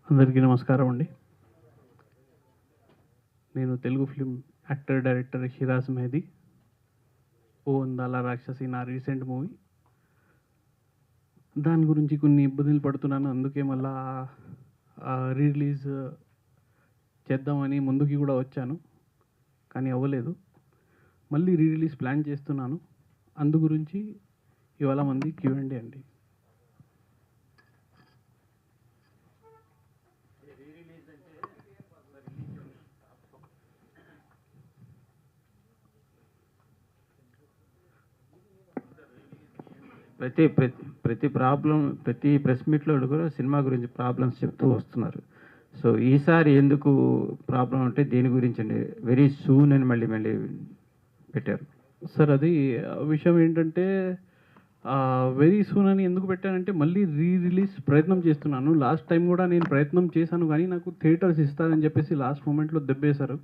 అందరికీ నమస్కారం అండి. నేను Telugu film actor, director Shiraz Mehdi. 'O Andala Rakshasi' నా రీసెంట్ మూవీ. దాని గురించి కొన్ని ఇబ్బందులు పడుతున్నాను. అందుకే మళ్ళా రీ రిలీజ్ చేద్దామని ముందుకి కూడా వచ్చాను. కానీ అవ్వలేదు. మళ్ళీ రీ రిలీజ్ ప్లాన్ చేస్తున్నాను. అందు గురించి ఇవాళ మంది క్యూఎండే అండి. ప్రతి ప్రతి ప్రతి ప్రాబ్లం ప్రతి ప్రెస్ మీట్లో కూడా సినిమా గురించి ప్రాబ్లమ్స్ చెప్తూ వస్తున్నారు. సో ఈసారి ఎందుకు ప్రాబ్లం అంటే దేని గురించి అండి? వెరీ సూన్ అని మళ్ళీ మళ్ళీ పెట్టారు. సార్ అది విషయం ఏంటంటే వెరీ సూన్ అని ఎందుకు పెట్టానంటే మళ్ళీ రీ రిలీజ్ ప్రయత్నం చేస్తున్నాను. లాస్ట్ టైం కూడా నేను ప్రయత్నం చేశాను కానీ నాకు థియేటర్స్ ఇస్తారని చెప్పేసి లాస్ట్ మూమెంట్లో దెబ్బేశారు.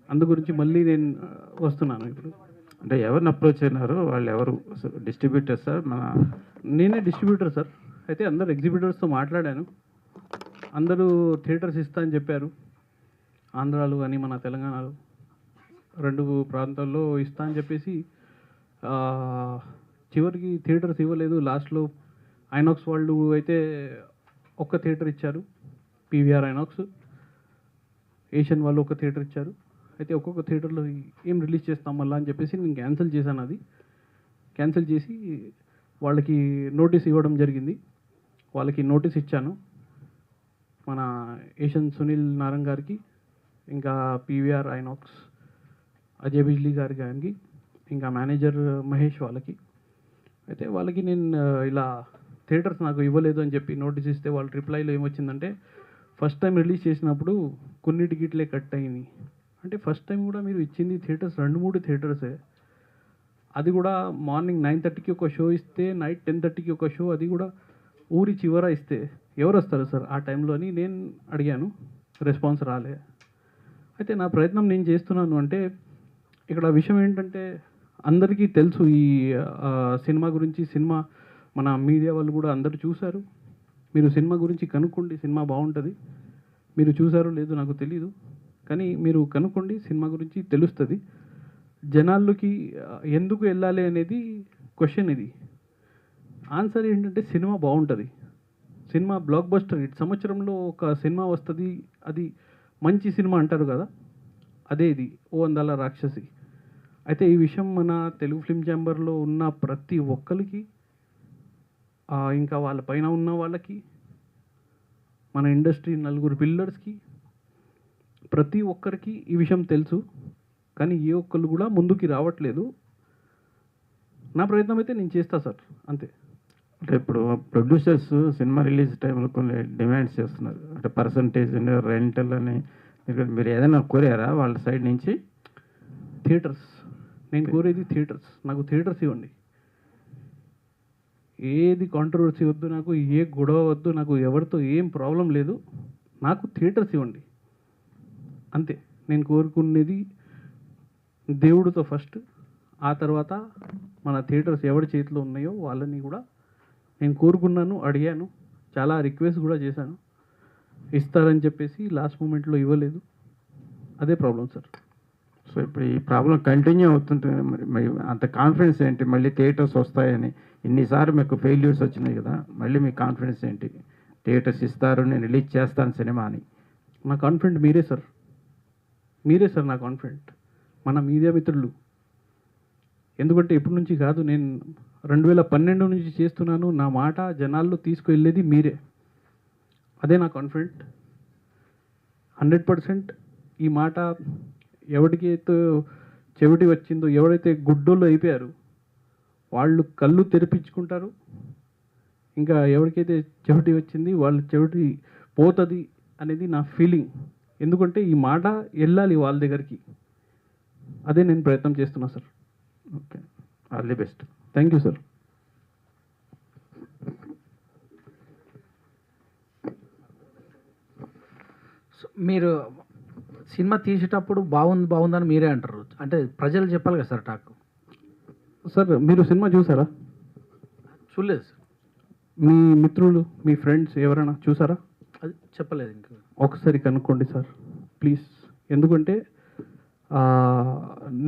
అందు గురించి మళ్ళీ నేను వస్తున్నాను ఇప్పుడు. అంటే ఎవరిని అప్రోచ్ అయినారు? వాళ్ళు ఎవరు? Distributor sir? నేనే డిస్ట్రిబ్యూటర్ సార్. అయితే అందరు ఎగ్జిబిటర్స్తో మాట్లాడాను. అందరూ థియేటర్స్ ఇస్తా అని చెప్పారు. ఆంధ్రాలో కానీ మన తెలంగాణలో 2 ప్రాంతాల్లో ఇస్తా అని చెప్పేసి చివరికి థియేటర్స్ ఇవ్వలేదు. లాస్ట్లో ఐనాక్స్ వాళ్ళు అయితే ఒక్క థియేటర్ ఇచ్చారు, పీవీఆర్ ఐనాక్స్. ఏషియన్ వాళ్ళు ఒక థియేటర్ ఇచ్చారు. అయితే ఒక్కొక్క థియేటర్లో ఏం రిలీజ్ చేస్తాం మళ్ళీ అని చెప్పేసి నేను క్యాన్సిల్ చేశాను. అది క్యాన్సిల్ చేసి వాళ్ళకి నోటీస్ ఇవ్వడం జరిగింది. వాళ్ళకి నోటీస్ ఇచ్చాను, మన ఏషియన్ సునీల్ నారంగ్ గారికి, ఇంకా పీవీఆర్ ఐనాక్స్ అజయ్ బిజ్లీ గారికి, ఇంకా మేనేజర్ మహేష్ వాళ్ళకి. అయితే వాళ్ళకి నేను ఇలా థియేటర్స్ నాకు ఇవ్వలేదు అని చెప్పి నోటీస్ ఇస్తే వాళ్ళ రిప్లైలో ఏమొచ్చిందంటే, ఫస్ట్ టైం రిలీజ్ చేసినప్పుడు కొన్ని టికెట్లే కట్ అయినాయి. అంటే ఫస్ట్ టైం కూడా మీరు ఇచ్చింది థియేటర్స్ 2-3 థియేటర్సే. అది కూడా మార్నింగ్ 9:30కి ఒక షో ఇస్తే నైట్ 10:30కి ఒక షో, అది కూడా ఊరి చివర ఇస్తే ఎవరు వస్తారు సార్ ఆ టైంలో అని నేను అడిగాను. రెస్పాన్స్ రాలే. అయితే నా ప్రయత్నం నేను చేస్తున్నాను. అంటే ఇక్కడ విషయం ఏంటంటే అందరికీ తెలుసు ఈ సినిమా గురించి. సినిమా మన మీడియా వాళ్ళు కూడా అందరూ చూశారు. మీరు సినిమా గురించి కనుక్కోండి, సినిమా బాగుంటుంది. మీరు చూసారో లేదో నాకు తెలీదు, కానీ మీరు కనుక్కోండి, సినిమా గురించి తెలుస్తుంది. జనాల్లోకి ఎందుకు వెళ్ళాలి అనేది క్వశ్చన్. ఇది ఆన్సర్ ఏంటంటే సినిమా బాగుంటుంది. Cinema block buster hit. సంవత్సరంలో ఒక సినిమా వస్తుంది, అది మంచి సినిమా అంటారు కదా, అదే ఇది 'ఓ అందాల రాక్షసి'. అయితే ఈ విషయం మన తెలుగు ఫిల్మ్ ఛాంబర్లో ఉన్న ప్రతి ఒక్కరికి, ఇంకా వాళ్ళ పైన ఉన్న వాళ్ళకి, మన ఇండస్ట్రీ 4 పిల్లర్స్కి, ప్రతి ఒక్కరికి ఈ విషయం తెలుసు. కానీ ఏ ఒక్కళ్ళు కూడా ముందుకి రావట్లేదు. నా ప్రయత్నం అయితే నేను చేస్తా సార్, అంతే. అంటే ఇప్పుడు ప్రొడ్యూసర్స్ సినిమా రిలీజ్ టైంలో కొన్ని డిమాండ్స్ చేస్తున్నారు. అంటే పర్సంటేజ్ అని, రెంటల్ అని. మీరు ఏదైనా కోరారా వాళ్ళ సైడ్ నుంచి? థియేటర్స్ నేను కోరేది థియేటర్స్. నాకు థియేటర్స్ ఇవ్వండి. ఏది కాంట్రవర్సీ వద్దు నాకు, ఏ గొడవ వద్దు నాకు, ఎవరితో ఏం ప్రాబ్లం లేదు. నాకు థియేటర్స్ ఇవ్వండి, అంతే. నేను కోరుకునేది దేవుడితో ఫస్ట్, ఆ తర్వాత మన థియేటర్స్ ఎవరి చేతిలో ఉన్నాయో వాళ్ళని కూడా నేను కోరుకున్నాను, అడిగాను, చాలా రిక్వెస్ట్ కూడా చేశాను. ఇస్తారని చెప్పేసి లాస్ట్ మూమెంట్లో ఇవ్వలేదు. అదే ప్రాబ్లం సార్. సో ఇప్పుడు ఈ ప్రాబ్లం కంటిన్యూ అవుతుంటుంది. మరి అంత కాన్ఫిడెన్స్ ఏంటి మళ్ళీ థియేటర్స్ వస్తాయని? ఇన్నిసార్లు మీకు ఫెయిల్యూర్స్ వచ్చినాయి కదా, మళ్ళీ మీ కాన్ఫిడెన్స్ ఏంటి? థియేటర్స్ ఇస్తారు, నేను రిలీజ్ చేస్తాను సినిమా అని. నా కాన్ఫిడెంట్ మీరే సార్. మీరే సార్ నా కాన్ఫిడెంట్, మన మీడియా మిత్రులు. ఎందుకంటే ఇప్పటి నుంచి కాదు, నేను 2012 నుంచి చేస్తున్నాను. నా మాట జనాల్లో తీసుకువెళ్ళేది మీరే. అదే నా కాన్ఫిడెంట్. 100% ఈ మాట ఎవరికైతే చెవిటి వచ్చిందో, ఎవరైతే గుడ్డోళ్ళు అయిపోయారు వాళ్ళు కళ్ళు తెరిపించుకుంటారు. ఇంకా ఎవరికైతే చెవిటి వచ్చింది వాళ్ళు చెవిటి పోతుంది అనేది నా ఫీలింగ్. ఎందుకంటే ఈ మాట వెళ్ళాలి వాళ్ళ దగ్గరికి. అదే నేను ప్రయత్నం చేస్తున్నా sir. Okay, all the best. Thank you sir. మీరు సినిమా తీసేటప్పుడు బాగుందని మీరే అంటారు. అంటే ప్రజలు చెప్పాలి కదా సార్ టాక్. సార్ మీరు సినిమా చూసారా? చూడలేదు సార్. మీ మిత్రులు, మీ ఫ్రెండ్స్ ఎవరైనా చూసారా? అది చెప్పలేదు ఇంకా. ఒకసారి కనుక్కోండి సార్ ప్లీజ్. ఎందుకంటే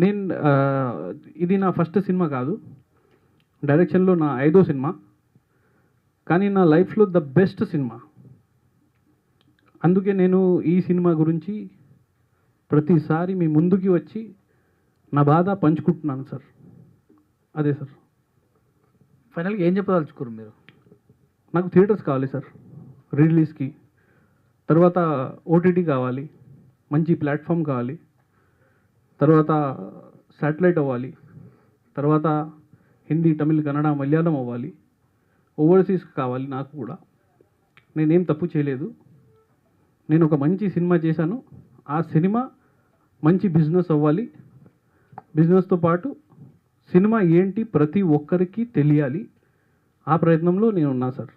నేను ఇది నా ఫస్ట్ సినిమా కాదు, డైరెక్షన్లో నా 5వ సినిమా, కానీ నా లైఫ్లో ద బెస్ట్ సినిమా. అందుకే నేను ఈ సినిమా గురించి ప్రతిసారి మీ ముందుకి వచ్చి నా బాధ పంచుకుంటున్నాను సార్. అదే సార్. ఫైనల్గా ఏం చెప్పదలుచుకోరు మీరు? నాకు థియేటర్స్ కావాలి సార్ రిలీజ్కి, తర్వాత ఓటీటీ కావాలి, మంచి ప్లాట్ఫామ్ కావాలి, తర్వాత శాటిలైట్ అవ్వాలి, తర్వాత హిందీ, తమిళ్, కన్నడ, మలయాళం అవ్వాలి, ఓవర్సీస్ కావాలి. నాకు కూడా నేనేం తప్పు చేయలేదు. నేను ఒక మంచి సినిమా చేశాను. ఆ సినిమా మంచి బిజినెస్ అవ్వాలి. బిజినెస్తో పాటు సినిమా ఏంటి ప్రతి ఒక్కరికి తెలియాలి. ఆ ప్రయత్నంలో నేను ఉన్నా సార్.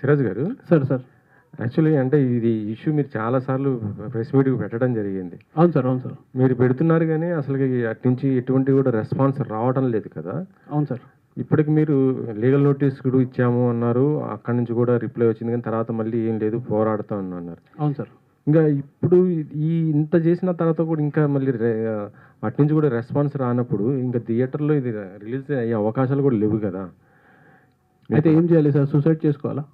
సిరాజ్ గారు, సార్ సార్ యాక్చువల్లీ అంటే ఇది ఇష్యూ మీరు చాలాసార్లు ప్రెస్ మీట్కి పెట్టడం జరిగింది. అవును సార్. అవును సార్. మీరు పెడుతున్నారు కానీ అసలు అటు నుంచి ఎటువంటి కూడా రెస్పాన్స్ రావడం లేదు కదా. అవును సార్. ఇప్పటికి మీరు లీగల్ నోటీస్ కూడా ఇచ్చాము అన్నారు, అక్కడి నుంచి కూడా రిప్లై వచ్చింది, కానీ తర్వాత మళ్ళీ ఏం లేదు పోరాడుతాం అన్నారు. అవును సార్. ఇంకా ఇప్పుడు ఈ ఇంత చేసిన తర్వాత కూడా ఇంకా మళ్ళీ అటు నుంచి కూడా రెస్పాన్స్ రానప్పుడు ఇంకా థియేటర్లో ఇది రిలీజ్ అయ్యే అవకాశాలు కూడా లేవు కదా. అయితే ఏం చేయాలి సార్? సూసైడ్ చేసుకోవాలా?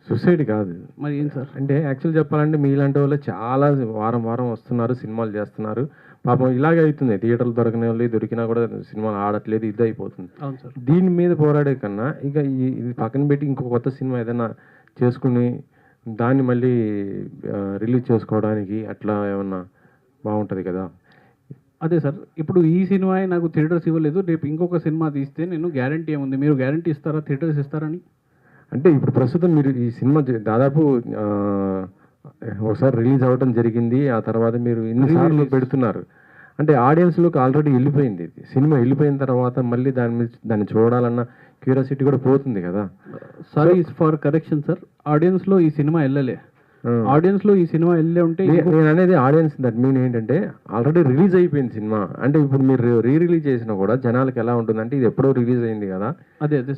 సూసైడ్ కాదు మరి ఏం సార్? అంటే యాక్చువల్ చెప్పాలంటే మీలాంటి వాళ్ళు చాలా వారం వారం వస్తున్నారు, సినిమాలు చేస్తున్నారు. పాపం ఇలాగే అవుతుంది, థియేటర్లు దొరకని వాళ్ళు దొరికినా కూడా సినిమాలు ఆడట్లేదు, ఇది అయిపోతుంది. అవును సార్. దీని మీద పోరాడే కన్నా ఇక ఇది పక్కన పెట్టి ఇంకో కొత్త సినిమా ఏదైనా చేసుకుని దాన్ని మళ్ళీ రిలీజ్ చేసుకోవడానికి అట్లా ఏమన్నా బాగుంటుంది కదా. అదే సార్. ఇప్పుడు ఈ సినిమా నాకు థియేటర్స్ ఇవ్వలేదు, రేపు ఇంకొక సినిమా తీస్తే నేను గ్యారంటీ ఏముంది? మీరు గ్యారంటీ ఇస్తారా థియేటర్స్ ఇస్తారని? అంటే ఇప్పుడు ప్రస్తుతం మీరు ఈ సినిమా దాదాపు ఒకసారి రిలీజ్ అవ్వడం జరిగింది, ఆ తర్వాత మీరు ఇన్నిసార్లు పెడుతున్నారు అంటే ఆడియన్స్లోకి ఆల్రెడీ వెళ్ళిపోయింది. సినిమా వెళ్ళిపోయిన తర్వాత మళ్ళీ దాన్ని చూడాలన్న క్యూరియాసిటీ కూడా పోతుంది కదా. సారీ ఫర్ కరెక్షన్ సార్, ఆడియన్స్లో ఈ సినిమా వెళ్ళలే. ఆడియన్స్లో ఈ సినిమా వెళ్ళే ఉంటే నేను అనేది ఆడియన్స్ దట్ మీన్ ఏంటంటే ఆల్రెడీ రిలీజ్ అయిపోయింది సినిమా. అంటే ఇప్పుడు మీరు రిలీజ్ చేసినా కూడా జనాలకు ఎలా ఉంటుందంటే ఇది ఎప్పుడో రిలీజ్ అయింది కదా, అదే అదే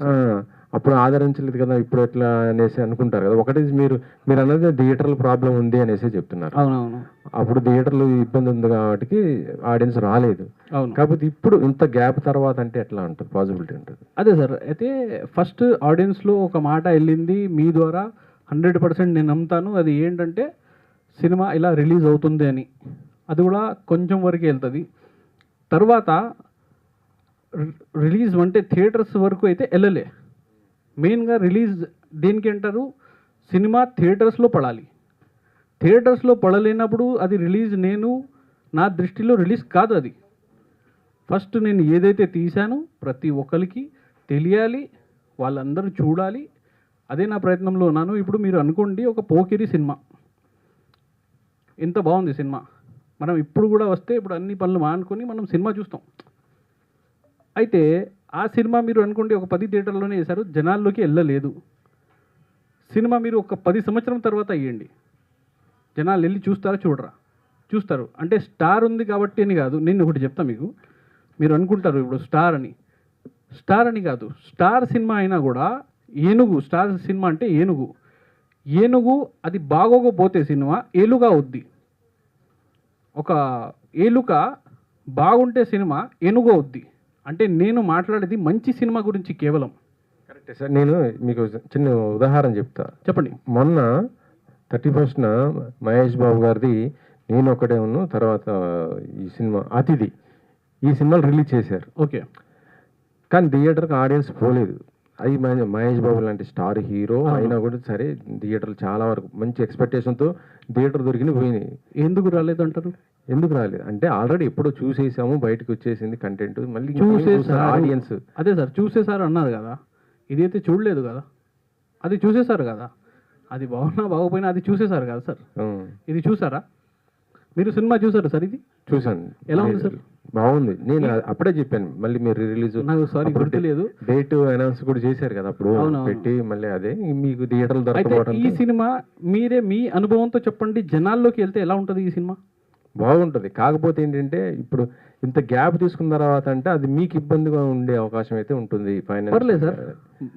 అప్పుడు ఆదరించలేదు కదా, ఇప్పుడు ఎట్లా అనేసి అనుకుంటారు కదా. ఒకటి మీరు అన్నది థియేటర్ల ప్రాబ్లం ఉంది అనేసి చెప్తున్నారు. అవునవును. అప్పుడు థియేటర్లు ఇబ్బంది ఉంది కాబట్టి ఆడియన్స్ రాలేదు. అవును. కాకపోతే ఇప్పుడు ఇంత గ్యాప్ తర్వాత అంటే ఎట్లా ఉంటుంది, పాసిబిలిటీ ఉంటుంది? అదే సార్. అయితే ఫస్ట్ ఆడియన్స్లో ఒక మాట వెళ్ళింది మీ ద్వారా, 100% నేను నమ్ముతాను. అది ఏంటంటే సినిమా ఇలా రిలీజ్ అవుతుంది అని, అది కూడా కొంచెం వరకు వెళ్తుంది. తర్వాత రిలీజ్ అంటే థియేటర్స్ వరకు అయితే వెళ్ళలే. మెయిన్గా రిలీజ్ దేనికి అంటారు? సినిమా థియేటర్స్లో పడాలి. థియేటర్స్లో పడలేనప్పుడు అది రిలీజ్ నా దృష్టిలో రిలీజ్ కాదు. అది ఫస్ట్ నేను ఏదైతే తీశానో ప్రతి ఒక్కరికి తెలియాలి, వాళ్ళందరూ చూడాలి. అదే నా ప్రయత్నంలో ఉన్నాను. ఇప్పుడు మీరు అనుకోండి, ఒక పోకిరి సినిమా ఎంత బాగుంది సినిమా, మనం ఇప్పుడు కూడా వస్తే ఇప్పుడు అన్ని పనులు మానుకొని మనం సినిమా చూస్తాం. అయితే ఆ సినిమా మీరు అనుకోండి ఒక 10 థియేటర్లోనే వేశారు, జనాల్లోకి వెళ్ళలేదు. సినిమా మీరు ఒక 10 సంవత్సరం తర్వాత అయ్యండి, జనాలు వెళ్ళి చూస్తారా? చూడరా? చూస్తారు. అంటే స్టార్ ఉంది కాబట్టి అని కాదు. నేను ఒకటి చెప్తా మీకు, మీరు అనుకుంటారు ఇప్పుడు స్టార్ అని కాదు. స్టార్ సినిమా అయినా కూడా ఏనుగు, స్టార్ సినిమా అంటే ఏనుగు అది బాగోకపోతే సినిమా ఏలుగా అవుద్ది. ఒక ఏలుక బాగుంటే సినిమా ఏనుగు అవుద్ది. అంటే నేను మాట్లాడేది మంచి సినిమా గురించి కేవలం. కరెక్టే సార్. నేను మీకు చిన్న ఉదాహరణ చెప్తా. చెప్పండి. మొన్న 31న మహేష్ బాబు గారిది నేను ఒకడే ఉన్నాను, తర్వాత ఈ సినిమా అతిథి, ఈ సినిమాలు రిలీజ్ చేశారు. ఓకే. కానీ థియేటర్కి ఆడియన్స్ పోలేదు. అది మహేష్ బాబు లాంటి స్టార్ హీరో అయినా కూడా సరే థియేటర్లు చాలా వరకు మంచి ఎక్స్పెక్టేషన్తో థియేటర్ దొరికిన పోయినాయి. ఎందుకు రాలేదంటారు? ఎందుకు రాలేదు అంటే ఆల్రెడీ ఎప్పుడో చూసేసాము, బయటకు వచ్చేసింది కంటెంట్, మళ్ళీ ఆడియన్స్. అదే సార్, చూసేసారు అన్నారు కదా, ఇదైతే చూడలేదు కదా, అది చూసేసారు కదా. అది బాగున్నా బాగోపోయినా అది చూసేసారు కదా సార్. ఇది చూసారా మీరు? సినిమా చూసారా సార్? ఇది చూసాను. ఎలా ఉంది సార్? బాగుంది. నేను అప్పుడే చెప్పాను, మళ్ళీ మీరు రిలీజ్ నాకు సారీ గుర్తులేదు. డేట్ అనౌన్స్ కూడా చేశారు కదా అప్పుడు, పెట్టి మళ్ళీ అదే మీకు థియేటర్లు దొరకపోవడం. ఈ సినిమా మీరే మీ అనుభవంతో చెప్పండి, జనాల్లోకి వెళ్తే ఎలా ఉంటుంది ఈ సినిమా? బాగుంటుంది. కాకపోతే ఏంటంటే ఇప్పుడు ఇంత గ్యాప్ తీసుకున్న తర్వాత అంటే అది మీకు ఇబ్బందిగా ఉండే అవకాశం అయితే ఉంటుంది. పర్లేదు సార్,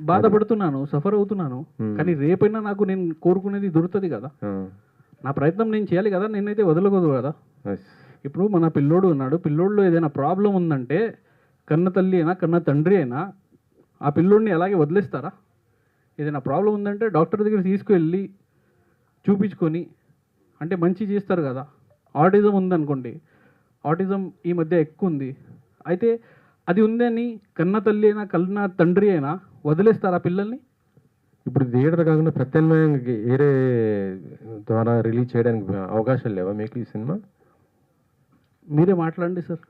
బాధపడుతున్నాను, సఫర్ అవుతున్నాను, కానీ రేపైనా నాకు నేను కోరుకునేది దొరుకుతుంది కదా. నా ప్రయత్నం నేను చేయాలి కదా, నేనైతే వదలకూడదు కదా. ఇప్పుడు మన పిల్లోడు ఉన్నాడు, పిల్లోడులో ఏదైనా ప్రాబ్లం ఉందంటే కన్న తల్లి అయినా కన్న తండ్రి అయినా ఆ పిల్లోడిని అలాగే వదిలేస్తారా? ఏదైనా ప్రాబ్లం ఉందంటే డాక్టర్ దగ్గర తీసుకువెళ్ళి చూపించుకొని అంటే మంచి చేస్తారు కదా. ఆటిజం ఉందనుకోండి, ఆటిజం ఈ మధ్య ఎక్కువ ఉంది, అయితే అది ఉందని కన్న తల్లి అయినా కన్న తండ్రి అయినా వదిలేస్తారా పిల్లల్ని? ఇప్పుడు థియేటర్ కాకుండా ప్రత్యామ్నాయంగా వేరే ద్వారా రిలీజ్ చేయడానికి అవకాశాలు లేవా మీకు ఈ సినిమా? మీరే మాట్లాడండి సార్,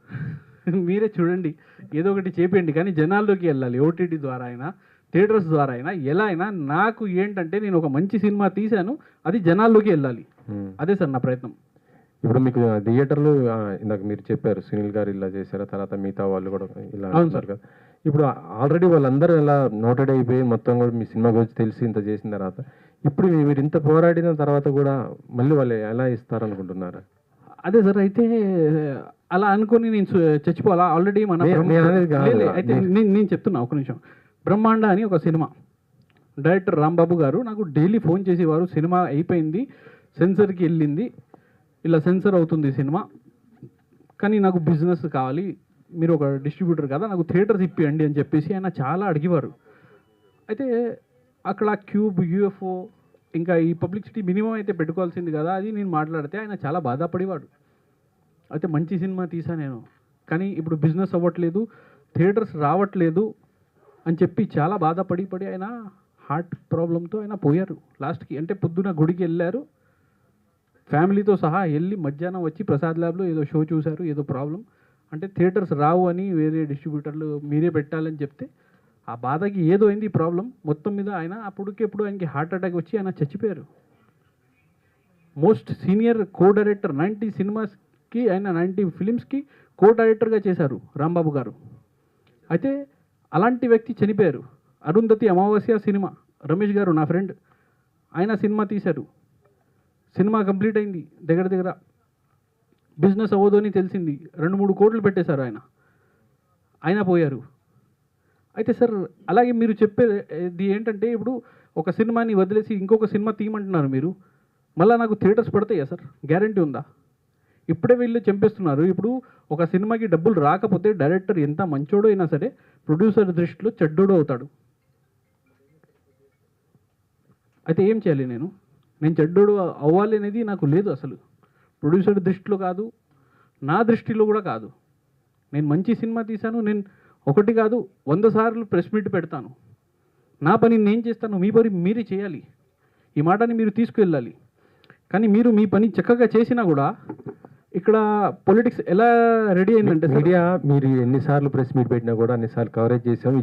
మీరే చూడండి, ఏదో ఒకటి చేపేయండి, కానీ జనాల్లోకి వెళ్ళాలి. ఓటీటీ ద్వారా అయినా థియేటర్స్ ద్వారా అయినా ఎలా అయినా నాకు ఏంటంటే నేను ఒక మంచి సినిమా తీశాను, అది జనాల్లోకి వెళ్ళాలి. అదే సార్ నా ప్రయత్నం. ఇప్పుడు మీకు థియేటర్లు ఇందాక మీరు చెప్పారు సునీల్ గారు ఇలా చేశారు, తర్వాత మిగతా వాళ్ళు కూడా ఇలా అంటారు కదా. ఇప్పుడు ఆల్రెడీ వాళ్ళందరూ ఇలా నోటెడ్ అయిపోయి మొత్తం కూడా మీ సినిమా గురించి తెలిసి ఇంత చేసిన తర్వాత ఇప్పుడు మీరు ఇంత పోరాడిన తర్వాత కూడా మళ్ళీ వాళ్ళు ఎలా ఇస్తారనుకుంటున్నారు? అదే సార్, అయితే అలా అనుకొని నేను చచ్చిపోవాలా? ఆల్రెడీ మన అయితే నేను చెప్తున్నా ఒక నిమిషం. బ్రహ్మాండ అని ఒక సినిమా డైరెక్టర్ రాంబాబు గారు నాకు డైలీ ఫోన్ చేసేవారు, సినిమా అయిపోయింది, సెన్సర్కి వెళ్ళింది, ఇలా సెన్సర్ అవుతుంది సినిమా, కానీ నాకు బిజినెస్ కావాలి, మీరు ఒక డిస్ట్రిబ్యూటర్ కదా, నాకు థియేటర్స్ ఇప్పియండి అని చెప్పేసి ఆయన చాలా అడిగేవారు. అయితే అక్కడ క్యూబ్, యూఎఫ్ఓ ఇంకా ఈ పబ్లిసిటీ మినిమం అయితే పెట్టుకోవాల్సింది కదా, అది నేను మాట్లాడితే ఆయన చాలా బాధపడేవాడు. అయితే మంచి సినిమా తీసా నేను, కానీ ఇప్పుడు బిజినెస్ అవ్వట్లేదు, థియేటర్స్ రావట్లేదు అని చెప్పి చాలా బాధపడి ఆయన హార్ట్ ప్రాబ్లంతో ఆయన పోయారు లాస్ట్కి. అంటే పొద్దున గుడికి వెళ్ళారు, ఫ్యామిలీతో సహా వెళ్ళి మధ్యాహ్నం వచ్చి ప్రసాద్ ల్యాబ్లో ఏదో షో చూశారు, ఏదో ప్రాబ్లం అంటే థియేటర్స్ రావు అని వేరే డిస్ట్రిబ్యూటర్లు మీరే పెట్టాలని చెప్తే ఆ బాధకి ఏదో అయింది ఈ ప్రాబ్లం మొత్తం మీద. ఆయన అప్పటికెప్పుడు ఆయనకి హార్ట్ అటాక్ వచ్చి ఆయన చచ్చిపోయారు. మోస్ట్ సీనియర్ కో డైరెక్టర్, 90 సినిమాస్కి ఆయన 90 ఫిలిమ్స్కి కో డైరెక్టర్గా చేశారు రాంబాబు గారు. అయితే అలాంటి వ్యక్తి చనిపోయారు. అరుంధతి అమావాస్య సినిమా, రమేష్ గారు నా ఫ్రెండ్, ఆయన సినిమా తీశారు, సినిమా కంప్లీట్ అయింది, దగ్గర బిజినెస్ అవ్వదు అని తెలిసింది, 2-3 కోట్లు పెట్టేశారు ఆయన పోయారు. అయితే సార్ అలాగే మీరు చెప్పేది ఏంటంటే ఇప్పుడు ఒక సినిమాని వదిలేసి ఇంకొక సినిమా తీయమంటున్నారు మీరు, మళ్ళీ నాకు థియేటర్స్ పడతాయా సార్? గ్యారంటీ ఉందా? ఇప్పుడే వీళ్ళు చంపేస్తున్నారు. ఇప్పుడు ఒక సినిమాకి డబ్బులు రాకపోతే డైరెక్టర్ ఎంత మంచోడో అయినా సరే ప్రొడ్యూసర్ దృష్టిలో చెడ్డోడు అవుతాడు. అయితే ఏం చేయాలి? నేను చెడ్డోడు అవ్వాలి అనేది నాకు లేదు అసలు, ప్రొడ్యూసర్ దృష్టిలో కాదు, నా దృష్టిలో కూడా కాదు. నేను మంచి సినిమా తీశాను, నేను ఒకటి కాదు 100 సార్లు ప్రెస్ మీట్ పెడతాను, నా పని నేను చేస్తాను, మీ పని మీరే చేయాలి, ఈ మాటని మీరు తీసుకువెళ్ళాలి. కానీ మీరు మీ పని చక్కగా చేసినా కూడా ఇక్కడ పొలిటిక్స్ ఎలా రెడీ అయిందంటే మీడియా మీరు ఎన్నిసార్లు ప్రెస్ మీట్ పెట్టినా కూడా అన్నిసార్లు కవరేజ్ చేసాం,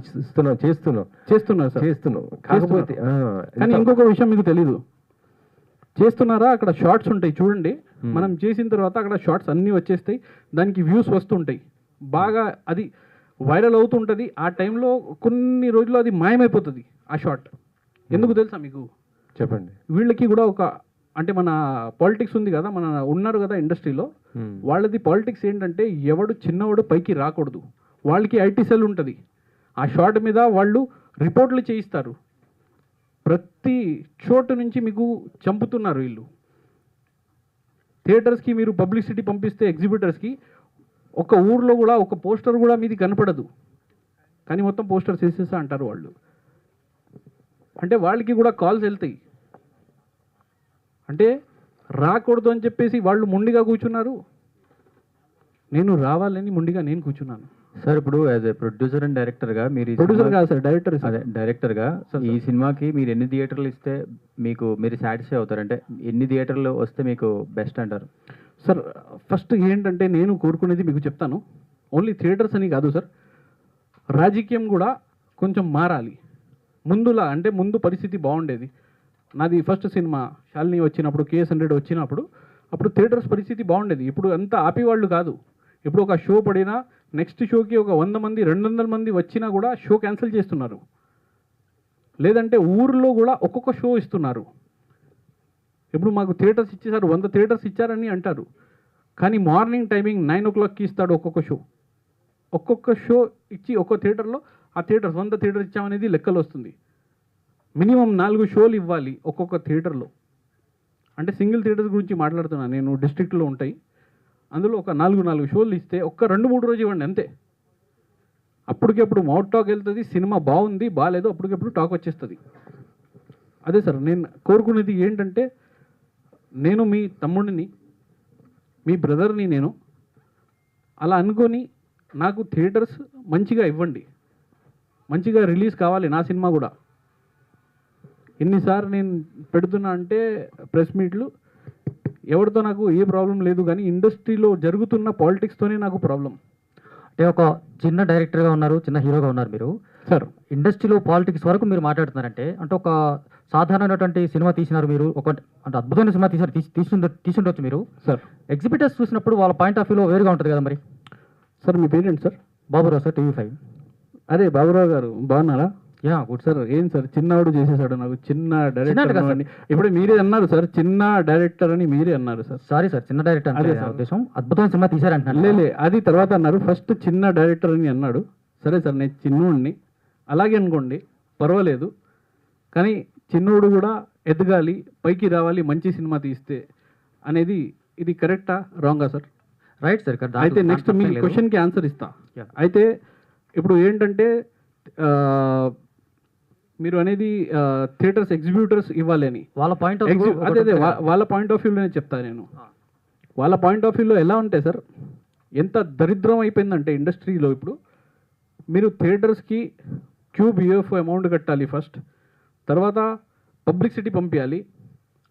చేస్తున్నారు సార్. కాకపోతే కానీ ఇంకొక విషయం మీకు తెలీదు, చేస్తున్నారా? అక్కడ షార్ట్స్ ఉంటాయి చూడండి, మనం చేసిన తర్వాత అక్కడ షార్ట్స్ అన్నీ వచ్చేస్తాయి, దానికి వ్యూస్ వస్తుంటాయి, బాగా అది వైరల్ అవుతుంటుంది. ఆ టైంలో కొన్ని రోజుల్లో అది మాయమైపోతుంది ఆ షార్ట్. ఎందుకు తెలుసా మీకు? చెప్పండి. వీళ్ళకి కూడా ఒక అంటే మన పాలిటిక్స్ ఉంది కదా, మన ఉన్నారు కదా ఇండస్ట్రీలో, వాళ్ళది పాలిటిక్స్ ఏంటంటే ఎవడు చిన్నవాడు పైకి రాకూడదు, వాళ్ళకి ఐటీ సెల్ ఉంటుంది, ఆ షార్ట్ మీద వాళ్ళు రిపోర్ట్లు చేయిస్తారు, ప్రతి చోటు నుంచి మీకు చంపుతున్నారు వీళ్ళు. థియేటర్స్కి మీరు పబ్లిసిటీ పంపిస్తే ఎగ్జిబిటర్స్కి ఒక ఊర్లో కూడా ఒక పోస్టర్ కూడా మీది కనపడదు, కానీ మొత్తం పోస్టర్స్ వేసేస్తా అంటారు వాళ్ళు. అంటే వాళ్ళకి కూడా కాల్స్ వెళ్తాయి, అంటే రాకూడదు అని చెప్పేసి వాళ్ళు మొండిగా కూర్చున్నారు, నేను రావాలని మొండిగా నేను కూర్చున్నాను. సార్ ఇప్పుడు యాజ్ ఏ ప్రొడ్యూసర్ అండ్ డైరెక్టర్గా మీరు ప్రొడ్యూసర్ కాదు సార్, డైరెక్టర్. అదే డైరెక్టర్గా ఈ సినిమాకి మీరు ఎన్ని థియేటర్లు ఇస్తే మీరు సాటిస్ఫై అవుతారు? అంటే ఎన్ని థియేటర్లు వస్తే మీకు బెస్ట్ అంటారు? సార్ ఫస్ట్ ఏంటంటే నేను కోరుకునేది మీకు చెప్తాను, ఓన్లీ థియేటర్స్ అని కాదు సార్, రాజకీయం కూడా కొంచెం మారాలి. ముందులా అంటే ముందు పరిస్థితి బాగుండేది. నాది ఫస్ట్ సినిమా శాలిని వచ్చినప్పుడు, KS 100 వచ్చినప్పుడు అప్పుడు థియేటర్స్ పరిస్థితి బాగుండేది. ఇప్పుడు అంతా ఆపేవాళ్ళు కాదు, ఇప్పుడు ఒక షో పడినా నెక్స్ట్ షోకి ఒక 100 మంది 200 మంది వచ్చినా కూడా షో క్యాన్సిల్ చేస్తున్నారు. లేదంటే ఊర్లో కూడా ఒక్కొక్క షో ఇస్తున్నారు. ఇప్పుడు మాకు థియేటర్స్ ఇచ్చేసారు, 100 థియేటర్స్ ఇచ్చారని అంటారు, కానీ మార్నింగ్ టైమింగ్ 9 o'clockకి ఇస్తాడు ఒక్కొక్క షో. ఒక్కొక్క షో ఇచ్చి ఒక్కొక్క థియేటర్లో ఆ థియేటర్స్ 100 థియేటర్ ఇచ్చామనేది లెక్కలు వస్తుంది. మినిమం 4 షోలు ఇవ్వాలి ఒక్కొక్క థియేటర్లో. అంటే సింగిల్ థియేటర్స్ గురించి మాట్లాడుతున్నాను నేను, డిస్ట్రిక్ట్లో ఉంటాయి, అందులో ఒక 4 షోలు ఇస్తే ఒక్క 2-3 రోజు ఇవ్వండి అంతే. అప్పటికెప్పుడు మౌత్ టాక్ వెళ్తుంది, సినిమా బాగుంది బాగాలేదు అప్పటికెప్పుడు టాక్ వచ్చేస్తుంది. అదే సార్ నేను కోరుకునేది ఏంటంటే, నేను మీ తమ్ముడిని, మీ బ్రదర్ని, నేను అలా అనుకొని నాకు థియేటర్స్ మంచిగా ఇవ్వండి, మంచిగా రిలీజ్ కావాలి నా సినిమా కూడా. ఎన్నిసార్లు నేను పెడుతున్నా అంటే ప్రెస్ మీట్లు, ఎవరితో నాకు ఏ ప్రాబ్లం లేదు, కానీ ఇండస్ట్రీలో జరుగుతున్న పాలిటిక్స్తోనే నాకు ప్రాబ్లం. అంటే ఒక చిన్న డైరెక్టర్గా ఉన్నారు, చిన్న హీరోగా ఉన్నారు మీరు సార్. ఇండస్ట్రీలో పాలిటిక్స్ వరకు మీరు మాట్లాడుతున్నారంటే, అంటే ఒక సాధారణమైనటువంటి సినిమా తీసినారు మీరు, ఒక అంటే అద్భుతమైన సినిమా తీసుండొచ్చు మీరు. సార్ ఎగ్జిబిటర్స్ చూసినప్పుడు వాళ్ళ పాయింట్ ఆఫ్ వ్యూలో వేరుగా ఉంటుంది కదా మరి. సార్ మీ parent sir? Baburao sir, TV5. అరే బాబురావు గారు బాగున్నారా? Yeah good sir. ఏం సార్ చిన్నవాడు చేసేసాడు నాకు, చిన్న డైరెక్టర్ కదా అని ఇప్పుడు మీరే అన్నారు సార్, చిన్న డైరెక్టర్ అని మీరే అన్నారు సార్. సారీ సార్, చిన్న డైరెక్టర్ అదే అంటే సార్. ఉద్దేశం అద్భుతమైన సినిమా తీశారంటున్నారు. లే అది తర్వాత అన్నారు, ఫస్ట్ చిన్న డైరెక్టర్ అని అన్నాడు. సరే సార్ నేను చిన్నోడిని, అలాగే అనుకోండి పర్వాలేదు, కానీ చిన్నోడు కూడా ఎదగాలి, పైకి రావాలి, మంచి సినిమా తీస్తే అనేది ఇది కరెక్టా రాంగా సార్? Right sir. అయితే నెక్స్ట్ మీ క్వశ్చన్కి ఆన్సర్ ఇస్తా. అయితే ఇప్పుడు ఏంటంటే మీరు అనేది థియేటర్స్ ఎగ్జిబ్యూటర్స్ ఇవ్వాలి అని వాళ్ళ పాయింట్ ఆఫ్ అదే వాళ్ళ పాయింట్ ఆఫ్ వ్యూలోనే చెప్తాను నేను. వాళ్ళ పాయింట్ ఆఫ్ వ్యూలో ఎలా ఉంటాయి సార్, ఎంత దరిద్రం అయిపోయిందంటే ఇండస్ట్రీలో ఇప్పుడు మీరు థియేటర్స్కి క్యూబ్ యూఎఫ్ అమౌంట్ కట్టాలి ఫస్ట్, తర్వాత పబ్లిసిటీ పంపించాలి,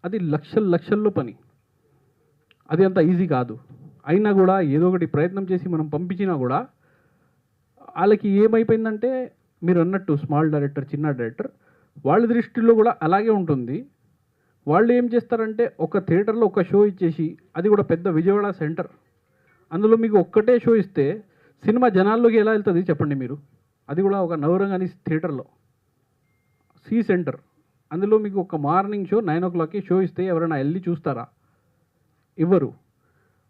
అది లక్షల్లో పని, అది అంత ఈజీ కాదు. అయినా కూడా ఏదో ఒకటి ప్రయత్నం చేసి మనం పంపించినా కూడా వాళ్ళకి ఏమైపోయిందంటే మీరు అన్నట్టు స్మాల్ డైరెక్టర్, చిన్న డైరెక్టర్, వాళ్ళ దృష్టిలో కూడా అలాగే ఉంటుంది. వాళ్ళు ఏం చేస్తారంటే ఒక థియేటర్లో ఒక షో ఇచ్చేసి, అది కూడా పెద్ద విజయవాడ సెంటర్, అందులో మీకు ఒక్కటే షో ఇస్తే సినిమా జనాల్లోకి ఎలా వెళ్తుంది చెప్పండి మీరు? అది కూడా ఒక నవరంగాని థియేటర్లో సి సెంటర్, అందులో మీకు ఒక మార్నింగ్ షో 9 o'clockకి షో ఇస్తే ఎవరైనా వెళ్ళి చూస్తారా? ఇవ్వరు.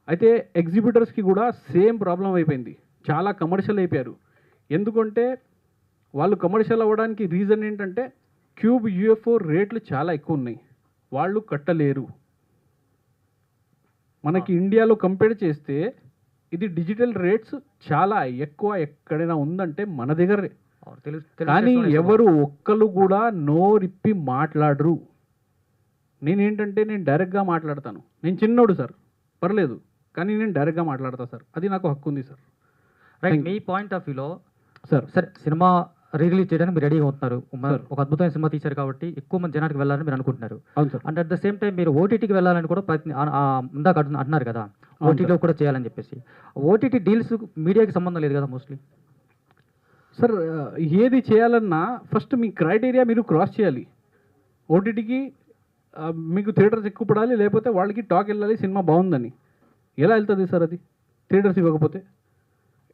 అయితే ఎగ్జిబిటర్స్కి కూడా సేమ్ ప్రాబ్లం అయిపోయింది, చాలా కమర్షియల్ అయిపోయారు. ఎందుకంటే వాళ్ళు కమర్షియల్ అవ్వడానికి రీజన్ ఏంటంటే క్యూబ్ యూఎఫ్ఓ రేట్లు చాలా ఎక్కువ ఉన్నాయి, వాళ్ళు కట్టలేరు. మనకి ఇండియాలో కంపేర్ చేస్తే ఇది డిజిటల్ రేట్స్ చాలా ఎక్కువ ఎక్కడైనా ఉందంటే మన దగ్గరే. కానీ ఎవరు ఒక్కరు కూడా నోరిప్పి మాట్లాడరు. నేనేంటంటే నేను డైరెక్ట్గా మాట్లాడతాను, నేను చిన్నోడు సార్ పర్లేదు, కానీ నేను డైరెక్ట్గా మాట్లాడతాను సార్, అది నాకు హక్కు ఉంది sir. Right. Me point of వ్యూలో సార్ సరే సినిమా రిలీజ్ చేయడానికి మీరు రెడీగా ఉంటున్నారు, ఒక అద్భుతమైన సినిమా తీశారు కాబట్టి ఎక్కువ మంది జనానికి వెళ్ళాలని మీరు అనుకుంటున్నారు. అవును sir. And at the same time మీరు ఓటీటీకి వెళ్ళాలని కూడా ఇందాక అంటున్నారు కదా, ఓటీటీలో కూడా చేయాలని చెప్పేసి. ఓటీటీ డీల్స్ మీడియాకి సంబంధం లేదు కదా మోస్ట్లీ సార్. ఏది చేయాలన్నా ఫస్ట్ మీ క్రైటీరియా మీరు క్రాస్ చేయాలి. ఓటీటీకి మీకు థియేటర్స్ ఎక్కువ పడాలి, లేకపోతే వాళ్ళకి టాక్ వెళ్ళాలి సినిమా బాగుందని. ఎలా వెళ్తుంది సార్ అది థియేటర్స్ ఇవ్వకపోతే?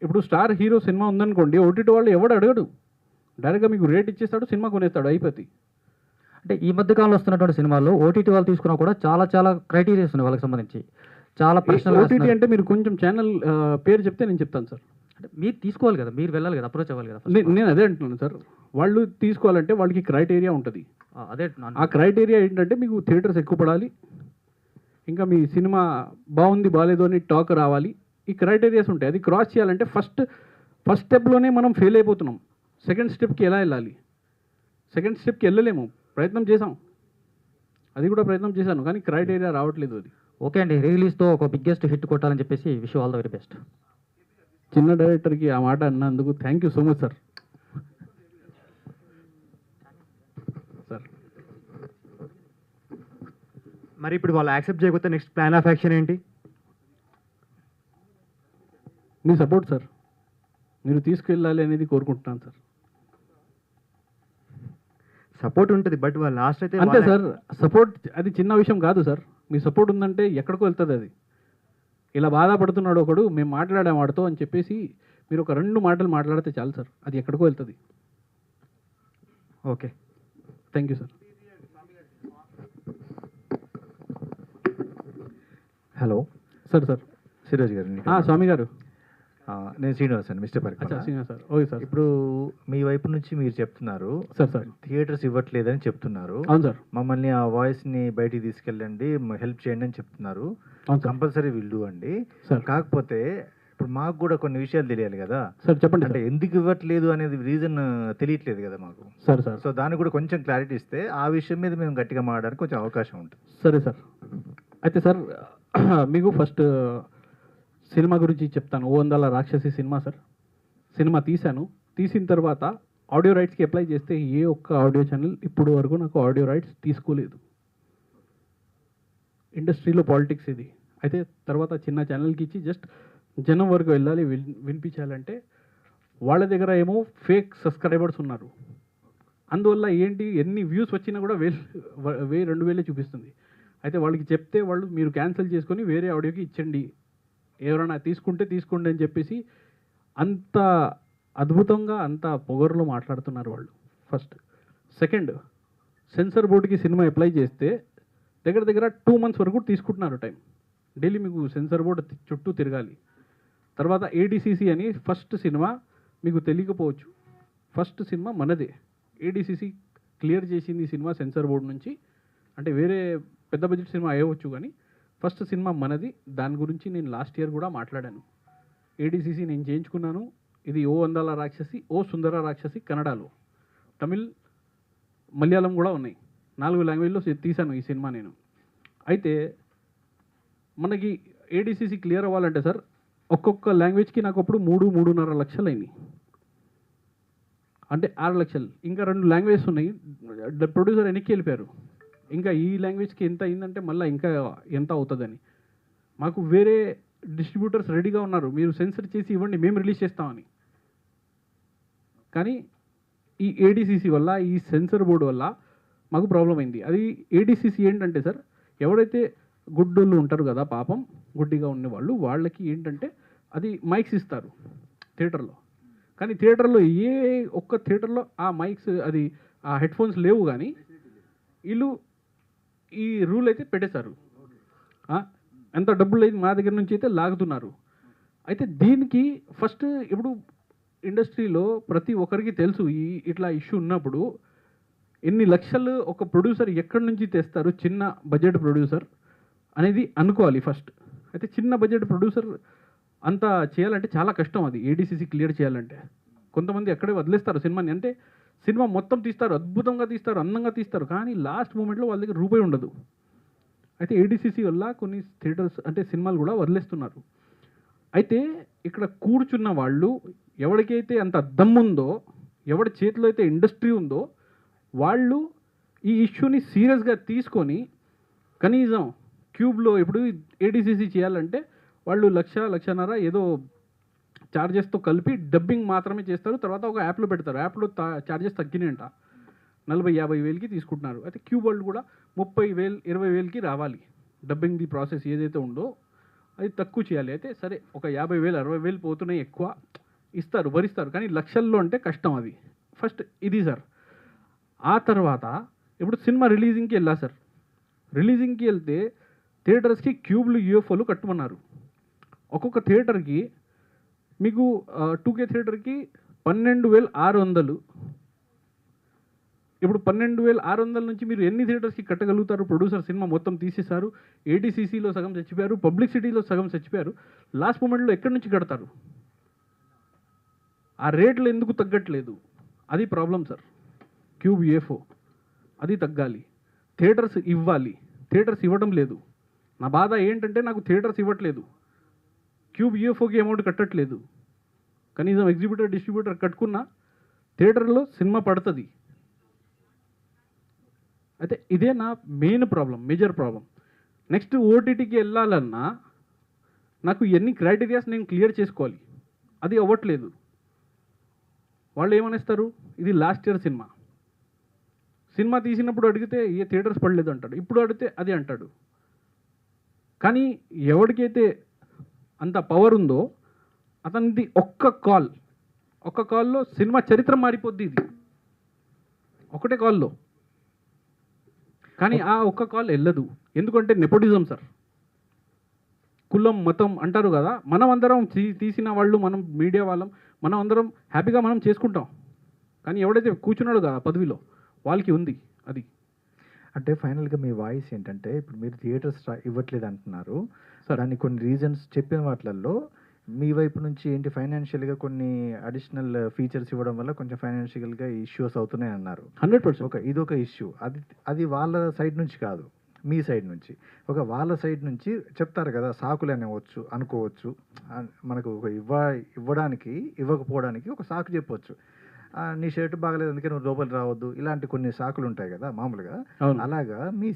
ఇప్పుడు స్టార్ హీరో సినిమా ఉందనుకోండి, ఓటీటీ వాళ్ళు ఎవడు అడగడు, డైరెక్ట్గా మీకు రేట్ ఇచ్చేస్తాడు, సినిమా కొనేస్తాడు, అయిపోతుంది. అంటే ఈ మధ్య కాలంలో వస్తున్నటువంటి సినిమాల్లో ఓటీటీ వాళ్ళు తీసుకున్నా కూడా చాలా క్రైటీరియాస్ ఉన్నాయి వాళ్ళకి సంబంధించి, చాలా ప్రశ్నలు. ఓటీటీ అంటే మీరు కొంచెం ఛానల్ పేరు చెప్తే నేను చెప్తాను సార్. అంటే మీరు తీసుకోవాలి కదా, మీరు వెళ్ళాలి కదా, అప్రోచ్ అవ్వాలి కదా. నేను అదే అంటున్నాను సార్, వాళ్ళు తీసుకోవాలంటే వాళ్ళకి క్రైటీరియా ఉంటుంది. అదే ఆ క్రైటీరియా ఏంటంటే మీకు థియేటర్స్ ఎక్కువ పడాలి, ఇంకా మీ సినిమా బాగుంది బాగాలేదు అని టాక్ రావాలి, ఈ క్రైటీరియాస్ ఉంటాయి. అది క్రాస్ చేయాలంటే ఫస్ట్ స్టెప్లోనే మనం ఫెయిల్ అయిపోతున్నాం. సెకండ్ స్టెప్కి ఎలా వెళ్ళాలి? సెకండ్ స్టెప్కి వెళ్ళలేము. ప్రయత్నం చేసాం, అది కూడా ప్రయత్నం చేశాను, కానీ క్రైటీరియా రావట్లేదు. అది ఓకే అండి. రిలీజ్తో ఒక బిగ్గెస్ట్ హిట్ కొట్టాలని చెప్పేసి wish all the very best. చిన్న డైరెక్టర్కి ఆ మాట అన్నందుకు thank you so much sir. Sir మరి ఇప్పుడు వాళ్ళు యాక్సెప్ట్ చేయకపోతే నెక్స్ట్ ప్లాన్ ఆఫ్ యాక్షన్ ఏంటి? మీ సపోర్ట్ సార్, మీరు తీసుకెళ్ళాలి అనేది కోరుకుంటున్నాను సార్. సపోర్ట్ ఉంటుంది, బట్ వాళ్ళు లాస్ట్ అయితే అంతే సార్. సపోర్ట్ అది చిన్న విషయం కాదు సార్. మీ సపోర్ట్ ఉందంటే ఎక్కడికో వెళ్తుంది అది. ఇలా బాధపడుతున్నాడు ఒకడు, మేము మాట్లాడాం వాడితో అని చెప్పేసి మీరు ఒక 2 మాటలు మాట్లాడితే చాలు సార్, అది ఎక్కడికో వెళ్తుంది. Okay. Thank you sir. Hello sir sir Siraj గారు, స్వామి గారు. నేను శ్రీనివాస్ అండి, మిస్టర్ అచ్చా పరికర్. సింగ సార్. Okay sir. ఇప్పుడు మీ వైపు నుంచి మీరు చెప్తున్నారు సార్ థియేటర్స్ ఇవ్వట్లేదని చెప్తున్నారు. అవును సార్. మమ్మల్ని ఆ వాయిస్ని బయటికి తీసుకెళ్ళండి, హెల్ప్ చేయండి అని చెప్తున్నారు. అవును సార్. కంపల్సరీ విల్ అండి. సార్. కాకపోతే ఇప్పుడు మాకు కూడా కొన్ని విషయాలు తెలియాలి కదా సార్ చెప్పండి అంటే ఎందుకు ఇవ్వట్లేదు అనేది రీజన్ తెలియట్లేదు కదా మాకు. సార్. సార్ సో దానికి కూడా కొంచెం క్లారిటీ ఇస్తే ఆ విషయం మీద మేము గట్టిగా మాట్లాడడానికి కొంచెం అవకాశం ఉంటుంది. సరే సార్. అయితే సార్ మీకు ఫస్ట్ సినిమా గురించి చెప్తాను. 'ఓ అందాల రాక్షసి' సినిమా సార్. సినిమా తీసిన తర్వాత ఆడియో రైట్స్కి అప్లై చేస్తే ఏ ఒక్క ఆడియో ఛానల్ ఇప్పుడు వరకు నాకు ఆడియో రైట్స్ తీసుకోలేదు. ఇండస్ట్రీలో పాలిటిక్స్ ఇది. అయితే తర్వాత చిన్న ఛానల్కి ఇచ్చి జస్ట్ జనం వరకు వెళ్ళాలి, వినిపించాలంటే వాళ్ళ దగ్గర ఏమో ఫేక్ సబ్స్క్రైబర్స్ ఉన్నారు. అందువల్ల ఏంటి, ఎన్ని వ్యూస్ వచ్చినా కూడా 1000-2000 చూపిస్తుంది. అయితే వాళ్ళకి చెప్తే వాళ్ళు మీరు క్యాన్సిల్ చేసుకొని వేరే ఆడియోకి ఇచ్చండి, ఎవరైనా తీసుకుంటే తీసుకోండి అని చెప్పేసి అంత అద్భుతంగా అంత పొగరులో మాట్లాడుతున్నారు వాళ్ళు. ఫస్ట్. సెకండ్, సెన్సార్ బోర్డుకి సినిమా అప్లై చేస్తే దగ్గర 2 months వరకు తీసుకుంటున్నారు టైం. డైలీ మీకు సెన్సార్ బోర్డు చుట్టూ తిరగాలి. తర్వాత ఏడీసీసీ అని ఫస్ట్ సినిమా, మీకు తెలియకపోవచ్చు, ఫస్ట్ సినిమా మనదే. ఏడీసీసీ క్లియర్ చేసింది సినిమా సెన్సార్ బోర్డు నుంచి. అంటే వేరే పెద్ద బడ్జెట్ సినిమా అయ్యవచ్చు కానీ ఫస్ట్ సినిమా మనది. దాని గురించి నేను లాస్ట్ ఇయర్ కూడా మాట్లాడాను. ఏడీసీసీ నేను చేయించుకున్నాను. ఇది 'ఓ అందాల రాక్షసి', 'ఓ సుందర రాక్షసి' కన్నడలో, తమిళ్, మలయాళం కూడా ఉన్నాయి. 4 లాంగ్వేజ్లో తీశాను ఈ సినిమా నేను. అయితే మనకి ఏడీసీసీ క్లియర్ అవ్వాలంటే సార్ ఒక్కొక్క లాంగ్వేజ్కి నాకు అప్పుడు 3-3.5 లక్షలు అయినాయి. అంటే 6 లక్షలు. ఇంకా 2 లాంగ్వేజెస్ ఉన్నాయి. ప్రొడ్యూసర్ వెనక్కి వెళ్ళిపోయారు. ఇంకా ఈ లాంగ్వేజ్కి ఎంత అయిందంటే మళ్ళీ ఇంకా ఎంత అవుతుందని. మాకు వేరే డిస్ట్రిబ్యూటర్స్ రెడీగా ఉన్నారు, మీరు సెన్సర్ చేసి ఇవ్వండి మేము రిలీజ్ చేస్తామని. కానీ ఈ ఏడీసీసీ వల్ల, ఈ సెన్సర్ బోర్డు వల్ల మాకు ప్రాబ్లం అయింది. అది ఏడీసీసీ ఏంటంటే సార్, ఎవరైతే గుడ్డోళ్ళు ఉంటారు కదా, పాపం గుడ్డిగా ఉన్నవాళ్ళు, వాళ్ళకి ఏంటంటే అది మైక్స్ ఇస్తారు థియేటర్లో. కానీ థియేటర్లో ఏ ఒక్క థియేటర్లో ఆ మైక్స్, అది ఆ హెడ్ఫోన్స్ లేవు. కానీ వీళ్ళు ఈ రూల్ అయితే పెట్టేశారు. ఎంత డబ్బులు అయితే మా దగ్గర నుంచి అయితే లాగుతున్నారు. అయితే దీనికి ఫస్ట్ ఇప్పుడు ఇండస్ట్రీలో ప్రతి ఒక్కరికి తెలుసు ఇట్లా ఇష్యూ ఉన్నప్పుడు ఎన్ని లక్షలు ఒక ప్రొడ్యూసర్ ఎక్కడి నుంచి తెస్తారు, చిన్న బడ్జెట్ ప్రొడ్యూసర్ అనేది అనుకోవాలి ఫస్ట్. అయితే చిన్న బడ్జెట్ ప్రొడ్యూసర్ అంతా చేయాలంటే చాలా కష్టం. అది ఏడీసీసీ క్లియర్ చేయాలంటే కొంతమంది అక్కడే వదిలేస్తారు సినిమాని. అంటే సినిమా మొత్తం తీస్తారు, అద్భుతంగా తీస్తారు, అందంగా తీస్తారు, కానీ లాస్ట్ మూమెంట్లో వాళ్ళ దగ్గర రూపాయి ఉండదు. అయితే ఏడీసీసీ వల్ల కొన్ని థియేటర్స్ అంటే సినిమాలు కూడా వదిలేస్తున్నారు. అయితే ఇక్కడ కూర్చున్న వాళ్ళు ఎవరికైతే అంత దమ్ముందో, ఎవరి చేతిలో అయితే ఇండస్ట్రీ ఉందో, వాళ్ళు ఈ ఇష్యూని సీరియస్గా తీసుకొని కనీసం క్యూబ్లో ఇప్పుడు ఏడీసీసీ చేయాలంటే వాళ్ళు 1,00,000-1,50,000 ఏదో ఛార్జెస్తో కలిపి డబ్బింగ్ మాత్రమే చేస్తారు. తర్వాత ఒక యాప్లో పెడతారు. యాప్లో ఛార్జెస్ తగ్గినాయంట, 40,000-50,000 వేలకి తీసుకుంటున్నారు. అయితే క్యూబ్ వాళ్ళు కూడా 30,000 20,000కి రావాలి. డబ్బింగ్ది ప్రాసెస్ ఏదైతే ఉందో అది తక్కువ చేయాలి. అయితే సరే ఒక 50,000 60,000 పోతున్నాయి, ఎక్కువ ఇస్తారు, భరిస్తారు. కానీ లక్షల్లో అంటే కష్టం అది. ఫస్ట్ ఇది సార్. ఆ తర్వాత ఇప్పుడు సినిమా రిలీజింగ్కి వెళ్ళా సార్. రిలీజింగ్కి వెళ్తే థియేటర్స్కి క్యూబ్లు యూఎఫ్ఓలు కట్టమన్నారు. ఒక్కొక్క థియేటర్కి మీకు 2K థియేటర్కి 12,600. ఇప్పుడు 12,600 నుంచి మీరు ఎన్ని థియేటర్స్కి కట్టగలుగుతారు? ప్రొడ్యూసర్ సినిమా మొత్తం తీసేశారు, ఏడీసీసీలో సగం చచ్చిపోయారు, పబ్లిసిటీలో సగం చచ్చిపోయారు. లాస్ట్ మూమెంట్లో ఎక్కడి నుంచి కడతారు? ఆ రేట్లు ఎందుకు తగ్గట్లేదు? అది ప్రాబ్లం సార్. క్యూబ్ యూఎఫ్ఓ అది తగ్గాలి, థియేటర్స్ ఇవ్వాలి. థియేటర్స్ ఇవ్వడం లేదు. నా బాధ ఏంటంటే నాకు థియేటర్స్ ఇవ్వట్లేదు, క్యూబ్ యూఎఫ్ఓకి అమౌంట్ కట్టట్లేదు. కనీసం ఎగ్జిబ్యూటర్ డిస్ట్రిబ్యూటర్ కట్టుకున్న థియేటర్లో సినిమా పడుతుంది. అయితే ఇదే నా main problem, major problem. Next ఓటీటీకి వెళ్ళాలన్నా నాకు ఎన్ని క్రైటీరియాస్ నేను క్లియర్ చేసుకోవాలి, అది అవ్వట్లేదు. వాళ్ళు ఏమనేస్తారు, ఇది లాస్ట్ ఇయర్ సినిమా. సినిమా తీసినప్పుడు అడిగితే ఏ థియేటర్స్ పడలేదు అంటాడు, ఇప్పుడు అడిగితే అది అంటాడు. కానీ ఎవరికైతే అంత పవర్ ఉందో అతనిది ఒక్క కాల్లో సినిమా చరిత్ర మారిపోద్ది. ఇది ఒకటే కాల్లో. కానీ ఆ ఒక్క కాల్ వెళ్ళదు. ఎందుకంటే నెపోటిజం సార్. కులం మతం అంటారు కదా, మనం అందరం తీసిన వాళ్ళు, మనం మీడియా వాళ్ళం, మనం అందరం హ్యాపీగా మనం చేసుకుంటాం. కానీ ఎవడైతే కూర్చున్నాడు కదా పదవిలో, వాళ్ళకి ఉంది అది. అంటే ఫైనల్గా మీ వాయిస్ ఏంటంటే, ఇప్పుడు మీరు థియేటర్స్ ఇవ్వట్లేదు అంటున్నారు. దానికి కొన్ని రీజన్స్ చెప్పిన వాటిల్లో మీ వైపు నుంచి ఏంటి, ఫైనాన్షియల్గా కొన్ని అడిషనల్ ఫీచర్స్ ఇవ్వడం వల్ల కొంచెం ఫైనాన్షియల్గా ఇష్యూస్ అవుతున్నాయి అన్నారు. 100%. ఇదొక ఇష్యూ. అది వాళ్ళ సైడ్ నుంచి కాదు, మీ సైడ్ నుంచి. వాళ్ళ సైడ్ నుంచి చెప్తారు కదా, సాకులు అనేవచ్చు, అనుకోవచ్చు. మనకు ఇవ్వడానికి ఇవ్వకపోవడానికి ఒక సాకు చెప్పవచ్చు. నీ షర్ట్ బాగలేదు అందుకే నువ్వు లోపల రావద్దు, ఇలాంటి కొన్ని సాకులు ఉంటాయి కదా మామూలుగా. అలాగా మీ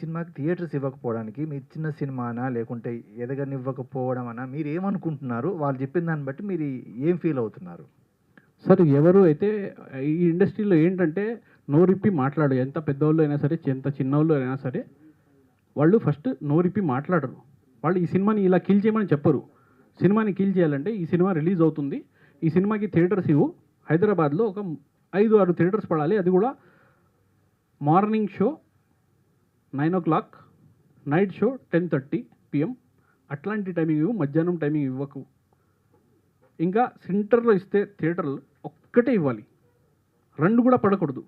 సినిమాకి థియేటర్స్ ఇవ్వకపోవడానికి, మీ చిన్న సినిమానా లేకుంటే ఎదగనివ్వకపోవడం అన్నా, మీరు ఏమనుకుంటున్నారు? వాళ్ళు చెప్పిన దాన్ని బట్టి మీరు ఏం ఫీల్ అవుతున్నారు? సార్, ఎవరు అయితే ఈ ఇండస్ట్రీలో ఏంటంటే నోరిప్పి మాట్లాడు, ఎంత పెద్దవాళ్ళు అయినా సరే, ఎంత చిన్నవాళ్ళు అయినా సరే, వాళ్ళు ఫస్ట్ నోరిప్పి మాట్లాడరు. వాళ్ళు ఈ సినిమాని ఇలా కిల్ చేయమని చెప్పరు. సినిమాని కిల్ చేయాలంటే ఈ సినిమా రిలీజ్ అవుతుంది, ఈ సినిమాకి థియేటర్స్ ఇవ్వు. హైదరాబాద్లో ఒక 5-6 థియేటర్స్ పడాలి, అది కూడా morning show 9 o'clock, night show 10:30 PM, అట్లాంటి టైమింగ్ ఇవ్వు, మధ్యాహ్నం టైమింగ్ ఇవ్వకు. ఇంకా సెంటర్లో ఇస్తే థియేటర్లు ఒక్కటే ఇవ్వాలి, 2 కూడా పడకూడదు.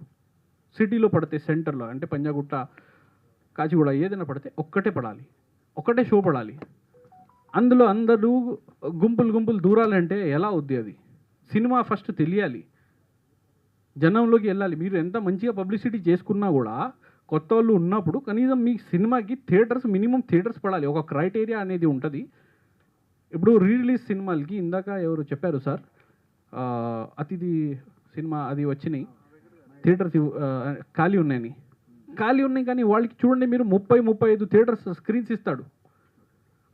సిటీలో పడితే సెంటర్లో అంటే పంజాగుట్ట, కాచిగూడ ఏదైనా పడితే ఒక్కటే పడాలి, ఒక్కటే షో పడాలి. అందులో అందరూ గుంపులు దూరాలంటే ఎలా అవుద్ది? అది సినిమా ఫస్ట్ తెలియాలి, జనంలోకి వెళ్ళాలి. మీరు ఎంత మంచిగా పబ్లిసిటీ చేసుకున్నా కూడా కొత్త వాళ్ళు ఉన్నప్పుడు కనీసం మీ సినిమాకి మినిమం థియేటర్స్ పడాలి. ఒక క్రైటీరియా అనేది ఉంటుంది. ఇప్పుడు రిలీజ్ సినిమాలకి ఇందాక ఎవరు చెప్పారు సార్, అతిథి సినిమా అది వచ్చినాయి, థియేటర్స్ ఖాళీ ఉన్నాయి కానీ వాళ్ళకి చూడండి మీరు 30-35 థియేటర్స్ స్క్రీన్స్ ఇస్తాడు.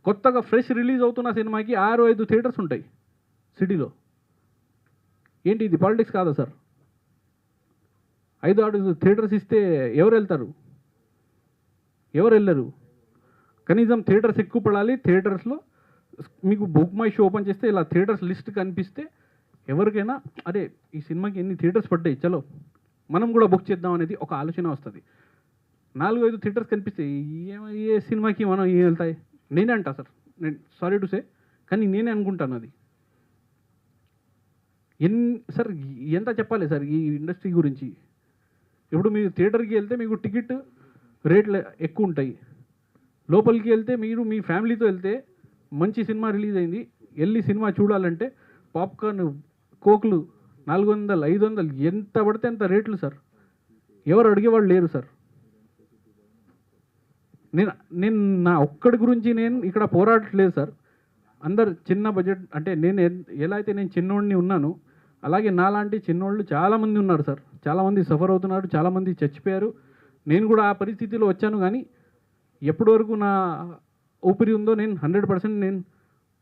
కొత్తగా ఫ్రెష్ రిలీజ్ అవుతున్న సినిమాకి 6-5 థియేటర్స్ ఉంటాయి సిటీలో. ఏంటి ఇది పాలిటిక్స్ కాదా సార్? 5-6 థియేటర్స్ ఇస్తే ఎవరు వెళ్తారు? ఎవరు వెళ్ళరు? కనీసం థియేటర్స్ ఎక్కువ పడాలి. థియేటర్స్లో మీకు బుక్ మై షో ఓపెన్ చేస్తే ఇలా థియేటర్స్ లిస్ట్ కనిపిస్తే ఎవరికైనా అరే ఈ సినిమాకి ఎన్ని థియేటర్స్ పడ్డాయి, చలో మనం కూడా బుక్ చేద్దాం అనేది ఒక ఆలోచన వస్తుంది. 4-5 థియేటర్స్ కనిపిస్తే ఏ సినిమాకి మనం ఏం వెళ్తాయి? నేనే అంటా సార్, నేను సారీ టు సే, కానీ నేనే అనుకుంటాను అది. సార్ ఎంత చెప్పాలి సార్ ఈ ఇండస్ట్రీ గురించి? ఇప్పుడు మీరు థియేటర్కి వెళ్తే మీకు టికెట్ రేట్లు ఎక్కువ ఉంటాయి. లోపలికి వెళ్తే మీరు మీ ఫ్యామిలీతో వెళ్తే మంచి సినిమా రిలీజ్ అయింది, వెళ్ళి సినిమా చూడాలంటే పాప్కార్న్, కోక్లు 400-500 ఎంత పడితే అంత రేట్లు సార్. ఎవరు అడిగేవాళ్ళు లేరు సార్. నేను నా ఒక్కడి గురించి నేను ఇక్కడ పోరాడట్లేదు సార్. అందరు చిన్న బడ్జెట్ అంటే నేను ఎలా అయితే నేను చిన్నోడిని ఉన్నాను, అలాగే నాలాంటి చిన్నోళ్ళు చాలామంది ఉన్నారు సార్. చాలామంది సఫర్ అవుతున్నారు, చాలామంది చచ్చిపోయారు. నేను కూడా ఆ పరిస్థితిలో వచ్చాను. కానీ ఎప్పటి వరకు నా ఊపిరి ఉందో నేను 100% నేను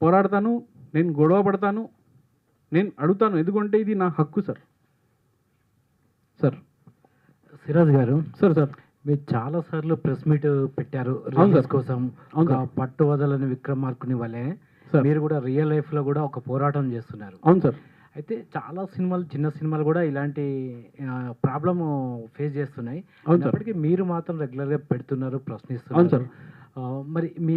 పోరాడతాను, నేను గొడవ పడతాను, నేను అడుగుతాను. ఎందుకంటే ఇది నా హక్కు సార్. సిరాజ్ గారు, సార్ మీరు చాలాసార్లు ప్రెస్ మీట్ పెట్టారు అవును రిలీజ్ సార్. కోసం. అవును ఒక సార్. పట్టు వదలని విక్రమార్కుని వలె సార్. మీరు కూడా రియల్ లైఫ్లో కూడా ఒక పోరాటం చేస్తున్నారు. అవును సార్. అయితే చాలా సినిమాలు, చిన్న సినిమాలు కూడా ఇలాంటి ప్రాబ్లం ఫేస్ చేస్తున్నాయి. అవును సార్. అప్పటికి మీరు మాత్రం రెగ్యులర్గా పెడుతున్నారు, అవును ప్రశ్నిస్తున్నారు. సార్. మరి మీ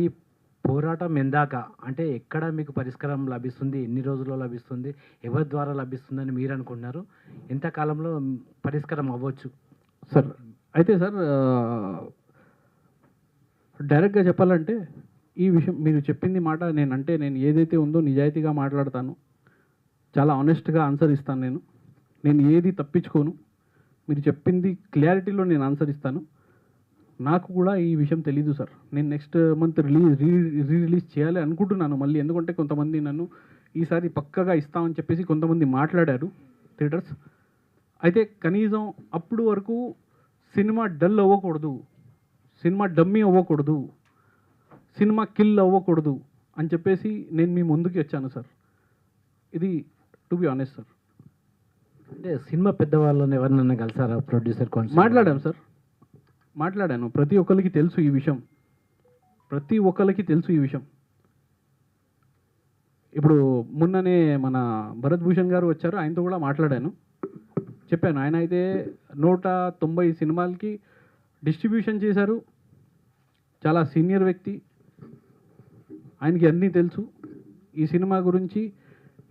పోరాటం ఎందాక, అంటే ఎక్కడ మీకు పరిష్కారం లభిస్తుంది, ఎన్ని రోజుల్లో లభిస్తుంది, ఎవరి ద్వారా లభిస్తుందని మీరు అనుకుంటున్నారు? ఎంత కాలంలో పరిష్కారం అవ్వచ్చు సార్? అయితే సార్ డైరెక్ట్గా చెప్పాలంటే ఈ విషయం మీరు చెప్పింది మాట నేను ఏదైతే ఉందో నిజాయితీగా మాట్లాడతాను, చాలా ఆనెస్ట్గా ఆన్సర్ ఇస్తాను. నేను ఏది తప్పించుకోను. మీరు చెప్పింది క్లారిటీలో నేను ఆన్సర్ ఇస్తాను. నాకు కూడా ఈ విషయం తెలీదు సార్. నేను నెక్స్ట్ మంత్ రిలీజ్ చేయాలి అనుకుంటున్నాను మళ్ళీ. ఎందుకంటే కొంతమంది నన్ను ఈసారి పక్కగా ఇస్తామని చెప్పేసి కొంతమంది మాట్లాడారు థియేటర్స్. అయితే కనీసం అప్పుడు వరకు సినిమా డల్ అవ్వకూడదు, సినిమా డమ్మీ అవ్వకూడదు, సినిమా కిల్ అవ్వకూడదు అని చెప్పేసి నేను మీ ముందుకు వచ్చాను సార్. ఇది టు బి ఆనెస్ట్ సార్. అంటే సినిమా పెద్దవాళ్ళని ఎవరినైనా కలిసారా? ప్రొడ్యూసర్ మాట్లాడాను సార్, మాట్లాడాను. ప్రతి ఒక్కరికి తెలుసు ఈ విషయం, ప్రతి ఒక్కరికి తెలుసు ఈ విషయం. ఇప్పుడు మొన్ననే మన భరత్ భూషణ్ గారు వచ్చారు, ఆయనతో కూడా మాట్లాడాను. చెప్పాను, ఆయన అయితే 190 సినిమాలకి డిస్ట్రిబ్యూషన్ చేశారు. చాలా సీనియర్ వ్యక్తి, ఆయనకి అన్నీ తెలుసు. ఈ సినిమా గురించి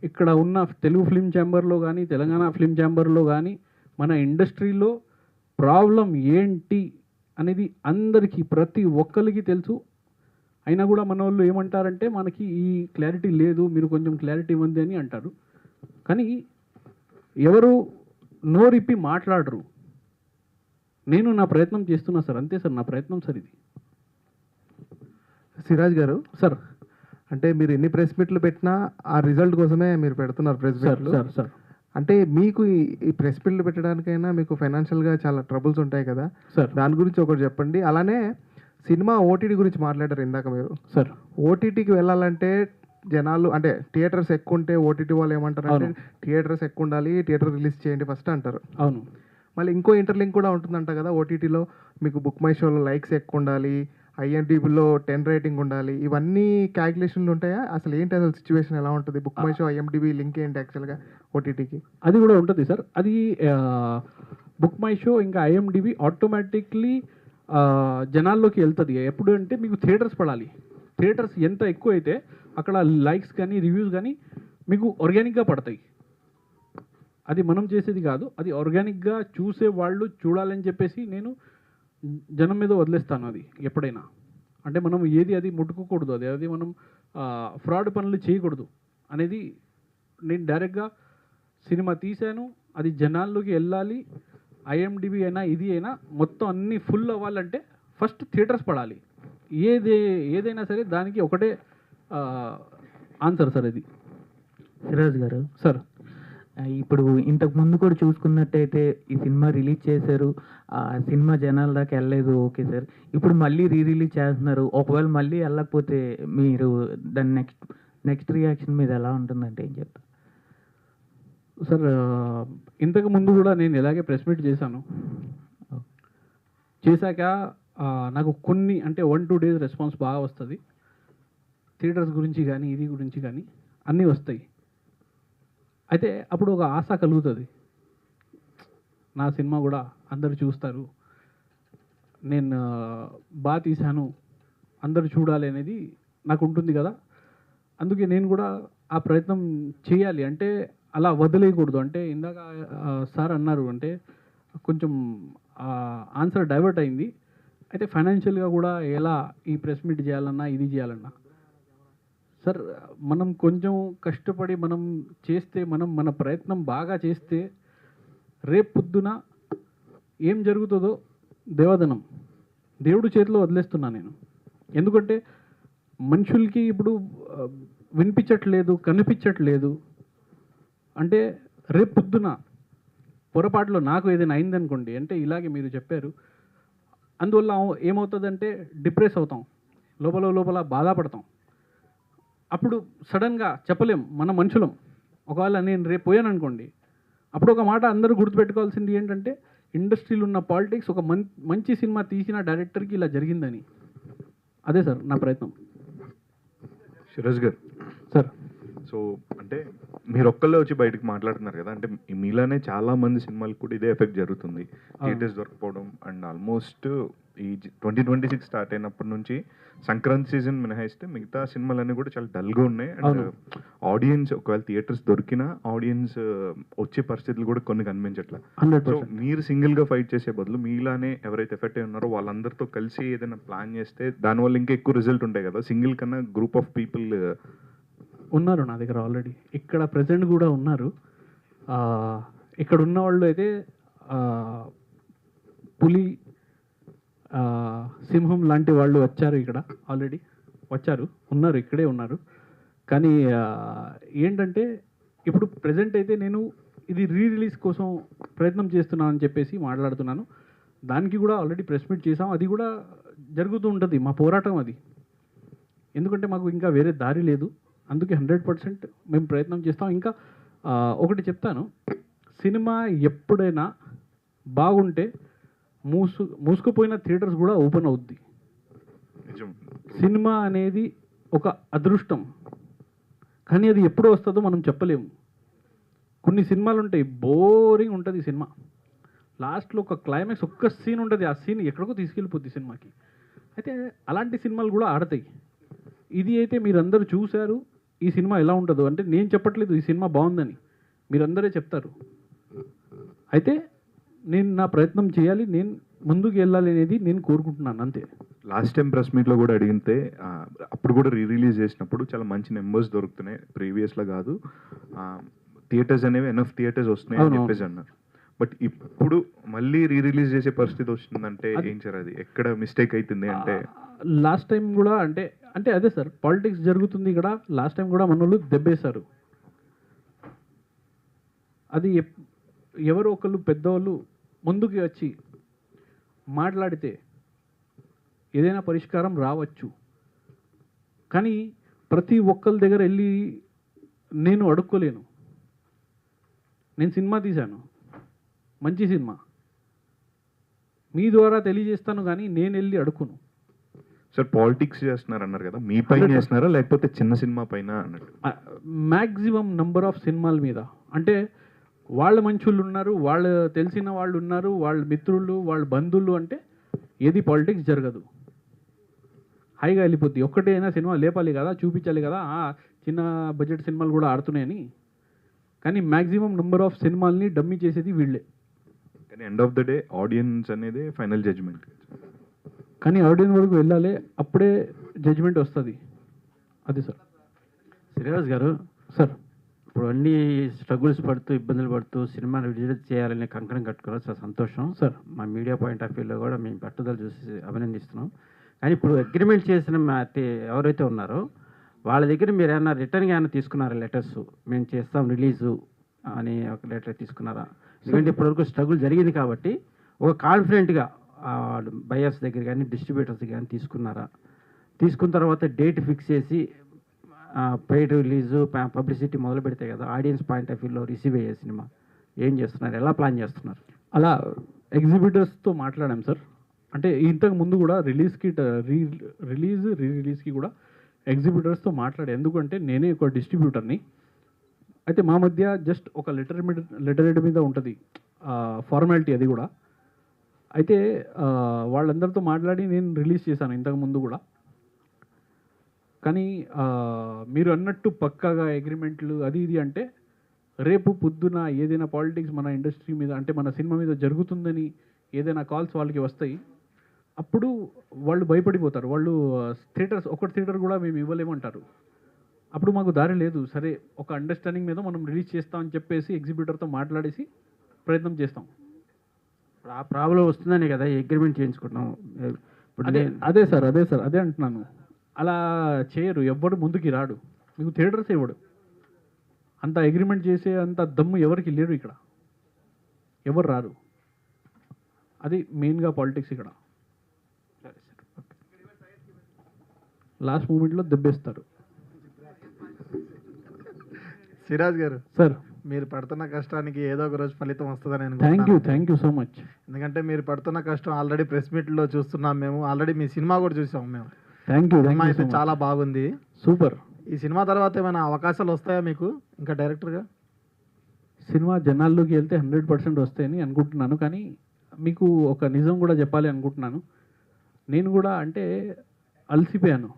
ఇక్కడ ఉన్న తెలుగు ఫిల్మ్ ఛాంబర్లో కానీ, తెలంగాణ ఫిల్మ్ ఛాంబర్లో కానీ, మన ఇండస్ట్రీలో ప్రాబ్లం ఏంటి అనేది అందరికీ, ప్రతి ఒక్కరికి తెలుసు. అయినా కూడా మన వాళ్ళు ఏమంటారంటే, మనకి ఈ క్లారిటీ లేదు, మీరు కొంచెం క్లారిటీ ఇవ్వండి అని అంటారు. కానీ ఎవరు నోరిప్పి మాట్లాడరు. నేను నా ప్రయత్నం చేస్తున్నా సార్, అంతే సార్ నా ప్రయత్నం సార్ ఇది. సిరాజ్ గారు, సార్ అంటే మీరు ఎన్ని ప్రెస్ మీట్లు పెట్టినా ఆ రిజల్ట్ కోసమే మీరు పెడుతున్నారు ప్రెస్ మీట్లు. సార్ సార్ అంటే మీకు ఈ ప్రెస్ మీట్లు పెట్టడానికైనా మీకు ఫైనాన్షియల్గా చాలా ట్రబుల్స్ ఉంటాయి కదా సార్. దాని గురించి ఒకటి చెప్పండి. అలానే సినిమా ఓటీటీ గురించి మాట్లాడారు ఇందాక మీరు. సార్ ఓటీటీకి వెళ్ళాలంటే జనాలు అంటే థియేటర్స్ ఎక్కువ ఉంటే ఓటీటీ వాళ్ళు ఏమంటారు అంటే థియేటర్స్ ఎక్కువ ఉండాలి, థియేటర్ రిలీజ్ చేయండి ఫస్ట్ అంటారు. అవును. మళ్ళీ ఇంకో ఇంటర్లింక్ కూడా ఉంటుందంట కదా ఓటీటీలో, మీకు బుక్ మై షోలో లైక్స్ ఎక్కువ ఉండాలి, ఐఎండిబిలో 10 రేటింగ్ ఉండాలి, ఇవన్నీ క్యాల్కులేషన్లు ఉంటాయా? అసలు ఏంటి అసలు సిచ్యువేషన్ ఎలా ఉంటుంది? Book my show IMDb link ఏంటి యాక్చువల్గా ఓటీటీకి? అది కూడా ఉంటుంది సార్. అది బుక్ మై షో ఇంకా ఐఎండిబి ఆటోమేటిక్లీ జనాల్లోకి వెళ్తుంది. ఎప్పుడు అంటే మీకు థియేటర్స్ పడాలి. థియేటర్స్ ఎంత ఎక్కువ అయితే అక్కడ లైక్స్ కానీ రివ్యూస్ కానీ మీకు ఆర్గానిక్గా పడతాయి. అది మనం చేసేది కాదు, అది ఆర్గానిక్గా చూసే వాళ్ళు చూడాలని చెప్పేసి నేను జనం మీద వదిలేస్తాను. అది ఎప్పుడైనా అంటే మనం ఏది అది ముట్టుకోకూడదు, అది మనం ఫ్రాడ్ పనులు చేయకూడదు అనేది నేను డైరెక్ట్గా సినిమా తీశాను, అది జనాల్లోకి వెళ్ళాలి. ఐఎండిబి అయినా ఇది అయినా మొత్తం అన్నీ ఫుల్ అవ్వాలంటే ఫస్ట్ థియేటర్స్ పడాలి. ఏదైనా సరే దానికి ఒకటే ఆన్సర్ సార్ ఇది. సిరాజ్ గారు సార్, ఇప్పుడు ఇంతకు ముందు కూడా చూసుకున్నట్టయితే ఈ సినిమా రిలీజ్ చేశారు, ఆ సినిమా జనాల దాకా వెళ్ళలేదు, ఓకే సార్. ఇప్పుడు మళ్ళీ రిలీజ్ చేస్తున్నారు, ఒకవేళ మళ్ళీ వెళ్ళకపోతే మీరు దాని నెక్స్ట్ రియాక్షన్ మీద ఎలా ఉంటుందంటే ఏం చెప్తారు సార్? ఇంతకు ముందు కూడా నేను ఇలాగే ప్రెస్ మీట్ చేశాను. చేశాక నాకు కొన్ని అంటే 1-2 డేస్ రెస్పాన్స్ బాగా వస్తుంది. థియేటర్స్ గురించి కానీ ఇది గురించి కానీ అన్నీ వస్తాయి. అయితే అప్పుడు ఒక ఆశ కలుగుతుంది, నా సినిమా కూడా అందరు చూస్తారు, నేను బాగా తీశాను, అందరు చూడాలి అనేది నాకు ఉంటుంది కదా. అందుకే నేను కూడా ఆ ప్రయత్నం చేయాలి. అంటే అలా వదిలేయకూడదు. అంటే ఇందాక సార్ అన్నారు, అంటే కొంచెం ఆన్సర్ డైవర్ట్ అయింది. అయితే ఫైనాన్షియల్గా కూడా ఎలా ఈ ప్రెస్ మీట్ చేయాలన్నా ఇది చేయాలన్నా సార్, మనం కొంచెం కష్టపడి మనం చేస్తే, మన ప్రయత్నం బాగా చేస్తే రేపు పొద్దున ఏం జరుగుతుందో దేవదనం దేవుడి చేతిలో వదిలేస్తున్నా నేను. ఎందుకంటే మనుషులకి ఇప్పుడు వినిపించట్లేదు, కనిపించట్లేదు. అంటే రేపు పొద్దున పొరపాటులో నాకు ఏదైనా అయిందనుకోండి, అంటే ఇలాగే మీరు చెప్పారు, అందువల్ల ఏమవుతుందంటే డిప్రెస్ అవుతాం, లోపల బాధపడతాం. అప్పుడు సడన్గా చెప్పలేం, మన మనుషులం. ఒకవేళ నేను రేపు పోయాను అనుకోండి, అప్పుడు ఒక మాట అందరూ గుర్తుపెట్టుకోవాల్సింది ఏంటంటే, ఇండస్ట్రీలో ఉన్న పాలిటిక్స్ ఒక మంచి సినిమా తీసిన డైరెక్టర్కి ఇలా జరిగిందని. అదే సార్ నా ప్రయత్నం. సిరాజ్ గారు సార్, సో అంటే మీరు ఒక్కళ్ళే వచ్చి బయటకు మాట్లాడుతున్నారు కదా, అంటే మీలానే చాలా మంది సినిమాలకు కూడా ఇదే ఎఫెక్ట్ జరుగుతుంది, థియేటర్స్ దొరకపోవడం. అండ్ ఆల్మోస్ట్ ఈ 2026 స్టార్ట్ అయినప్పటి నుంచి సంక్రాంతి సీజన్ మినహాయిస్తే మిగతా సినిమాలన్నీ కూడా చాలా డల్గా ఉన్నాయి. అండ్ ఆడియన్స్ ఒకవేళ థియేటర్స్ దొరికినా ఆడియన్స్ వచ్చే పరిస్థితులు కూడా కొన్ని కనిపించట్లా. సో మీరు సింగిల్గా ఫైట్ చేసే బదులు మీలానే ఎవరైతే ఎఫెక్ట్ అయి ఉన్నారో వాళ్ళందరితో కలిసి ఏదైనా ప్లాన్ చేస్తే దానివల్ల ఇంకా ఎక్కువ రిజల్ట్ ఉంటాయి కదా. సింగిల్ కన్నా గ్రూప్ ఆఫ్ పీపుల్ ఉన్నారు నా దగ్గర ఆల్రెడీ, ఇక్కడ ప్రజెంట్ కూడా ఉన్నారు. ఇక్కడ ఉన్న వాళ్ళు అయితే పులి, సింహం లాంటి వాళ్ళు వచ్చారు, ఇక్కడ ఆల్రెడీ వచ్చారు, ఉన్నారు, ఇక్కడే ఉన్నారు. కానీ ఏంటంటే ఇప్పుడు ప్రజెంట్ అయితే నేను ఇది రిలీజ్ కోసం ప్రయత్నం చేస్తున్నాను అని చెప్పేసి మాట్లాడుతున్నాను. దానికి కూడా ఆల్రెడీ ప్రెస్ మీట్ చేసాం, అది కూడా జరుగుతూ ఉంటుంది మా పోరాటం అది. ఎందుకంటే మాకు ఇంకా వేరే దారి లేదు, అందుకే 100% మేము ప్రయత్నం చేస్తాం. ఇంకా ఒకటి చెప్తాను, సినిమా ఎప్పుడైనా బాగుంటే మూసుకుపోయిన థియేటర్స్ కూడా ఓపెన్ అవుద్ది. సినిమా అనేది ఒక అదృష్టం. కానీ అది ఎప్పుడు వస్తుందో మనం చెప్పలేము. కొన్ని సినిమాలు ఉంటాయి, బోరింగ్ ఉంటుంది సినిమా, లాస్ట్లో ఒక క్లైమాక్స్ ఒక్క సీన్ ఉంటుంది, ఆ సీన్ ఎక్కడికో తీసుకెళ్ళిపోద్ది సినిమాకి. అయితే అలాంటి సినిమాలు కూడా ఆడతాయి. ఇది అయితే మీరందరూ చూశారు, ఈ సినిమా ఎలా ఉంటుందో. అంటే నేను చెప్పట్లేదు ఈ సినిమా బాగుందని, మీరందరే చెప్తారు. అయితే నేను నా ప్రయత్నం చేయాలి, నేను ముందుకు వెళ్ళాలి అనేది నేను కోరుకుంటున్నాను అంతే. లాస్ట్ టైం ప్రెస్ మీట్లో కూడా అడిగితే అప్పుడు కూడా రిలీజ్ చేసినప్పుడు చాలా మంచి నెంబర్స్ దొరుకుతున్నాయి, ప్రీవియస్లో కాదు, థియేటర్స్ అనేవి ఎనఫ్ థియేటర్స్ వస్తున్నాయి అని చెప్పేసి అన్నారు. బట్ ఇప్పుడు మళ్ళీ రిలీజ్ చేసే పరిస్థితి వస్తుందంటే ఏం సార్, అది ఎక్కడ మిస్టేక్ అవుతుంది అంటే? లాస్ట్ టైం కూడా అంటే అంటే అదే సార్, పాలిటిక్స్ జరుగుతుంది ఇక్కడ. లాస్ట్ టైం కూడా మనోళ్ళు దెబ్బేశారు. అది ఎవరో ఒకళ్ళు పెద్దవాళ్ళు ముందుకు వచ్చి మాట్లాడితే ఏదైనా పరిష్కారం రావచ్చు. కానీ ప్రతి ఒక్కరి దగ్గర వెళ్ళి నేను అడుక్కోలేను. నేను సినిమా తీశాను, మంచి సినిమా, మీ ద్వారా తెలియజేస్తాను, కానీ నేను వెళ్ళి అడుక్కును. సార్ పాలిటిక్స్ చేస్తున్నారు అన్నారు కదా, మీ పైన చేస్తున్నారా లేకపోతే చిన్న సినిమా పైన అన్నట్టు? మ్యాక్సిమం నంబర్ ఆఫ్ సినిమాల మీద. అంటే వాళ్ళ మంచుళ్ళు ఉన్నారు, వాళ్ళు తెలిసిన వాళ్ళు ఉన్నారు, వాళ్ళ మిత్రులు, వాళ్ళ బంధువులు, అంటే ఏది పాలిటిక్స్ జరగదు, హైగా వెళ్ళిపోద్ది. ఒక్కటైనా సినిమా లేపాలి కదా, చూపించాలి కదా, చిన్న బడ్జెట్ సినిమాలు కూడా ఆడుతున్నాయని. కానీ మ్యాక్సిమం నెంబర్ ఆఫ్ సినిమాల్ని డమ్మీ చేసేది వీళ్ళే. కానీ end of the day audience అనేది ఫైనల్ జడ్జ్మెంట్. కానీ ఆడియన్స్ వరకు వెళ్ళాలి, అప్పుడే జడ్జ్మెంట్ వస్తుంది. అది సార్. శ్రీనివాస్ గారు, సార్ ఇప్పుడు అన్ని స్ట్రగుల్స్ పడుతూ ఇబ్బందులు పడుతూ సినిమాను రిలీజ్ చేయాలని కంకణం కట్టుకున్నారు, చాలా సంతోషం సార్. మా మీడియా పాయింట్ ఆఫ్ వ్యూలో కూడా మేము పట్టుదల చూసి అభినందిస్తున్నాం. కానీ ఇప్పుడు అగ్రిమెంట్ చేసిన ఎవరైతే ఉన్నారో వాళ్ళ దగ్గర మీరు ఏమైనా రిటర్న్గా ఏమైనా తీసుకున్నారా లెటర్స్? మేము చేస్తాం రిలీజు అని ఒక లెటర్ తీసుకున్నారా? ఎందుకంటే ఇప్పటివరకు స్ట్రగుల్ జరిగింది కాబట్టి ఒక కాన్ఫిడెంట్గా బయర్స్ దగ్గర కానీ డిస్ట్రిబ్యూటర్స్ దగ్గర కానీ తీసుకున్నారా? తీసుకున్న తర్వాత డేట్ ఫిక్స్ చేసి పెయిడ్ రిలీజు పబ్లిసిటీ మొదలు పెడితే కదా ఆడియన్స్ పాయింట్ ఆఫ్ వ్యూలో రిసీవ్ అయ్యే సినిమా ఏం చేస్తున్నారు, ఎలా ప్లాన్ చేస్తున్నారు? అలా ఎగ్జిబిటర్స్తో మాట్లాడాం సార్. అంటే ఇంతకు ముందు కూడా రిలీజ్కి కూడా ఎగ్జిబిటర్స్తో మాట్లాడే. ఎందుకంటే నేనే ఒక డిస్ట్రిబ్యూటర్ని. అయితే మా మధ్య జస్ట్ ఒక లెటరేడ్ మీద ఉంటుంది ఫార్మాలిటీ, అది కూడా. అయితే వాళ్ళందరితో మాట్లాడి నేను రిలీజ్ చేశాను ఇంతకు ముందు కూడా. కానీ మీరు అన్నట్టు పక్కాగా అగ్రిమెంట్లు అది ఇది అంటే రేపు పొద్దున ఏదైనా పాలిటిక్స్ మన ఇండస్ట్రీ మీద, అంటే మన సినిమా మీద జరుగుతుందని ఏదైనా కాల్స్ వాళ్ళకి వస్తాయి, అప్పుడు వాళ్ళు భయపడిపోతారు. వాళ్ళు ఒకటి థియేటర్ కూడా మేము ఇవ్వలేమంటారు. అప్పుడు మాకు దారి లేదు. సరే, ఒక అండర్స్టాండింగ్ మీద మనం రిలీజ్ చేస్తామని చెప్పేసి ఎగ్జిబిటర్తో మాట్లాడేసి ప్రయత్నం చేస్తాం. ఆ ప్రాబ్లం వస్తుందని కదా అగ్రిమెంట్ చేయించుకుంటున్నాం. అదే సార్ అదే అంటున్నాను. అలా చేయరు, ఎవ్వడు ముందుకి రాడు, మీకు థియేటర్స్ ఇవ్వడు. అంత అగ్రిమెంట్ చేసే అంత దమ్ము ఎవరికి లేరు ఇక్కడ, ఎవరు రారు. అది మెయిన్గా పాలిటిక్స్ ఇక్కడ. లాస్ట్ మూమెంట్లో దెబ్బేస్తారు. సిరాజ్ గారు సార్, మీరు పడుతున్న కష్టానికి ఏదో ఒక రోజు ఫలితం వస్తుందని థ్యాంక్ యూ సో మచ్. ఎందుకంటే మీరు పడుతున్న కష్టం ఆల్రెడీ ప్రెస్ మీట్లో చూస్తున్నాం మేము, ఆల్రెడీ మీ సినిమా కూడా చూసాం మేము. Thank you. సినిమా అయితే చాలా బాగుంది, సూపర్. ఈ సినిమా తర్వాత ఏమైనా అవకాశాలు వస్తాయా మీకు ఇంకా డైరెక్టర్గా? సినిమా జనాల్లోకి వెళ్తే 100% వస్తాయని అనుకుంటున్నాను. కానీ మీకు ఒక నిజం కూడా చెప్పాలి అనుకుంటున్నాను. నేను కూడా అంటే అలసిపోయాను.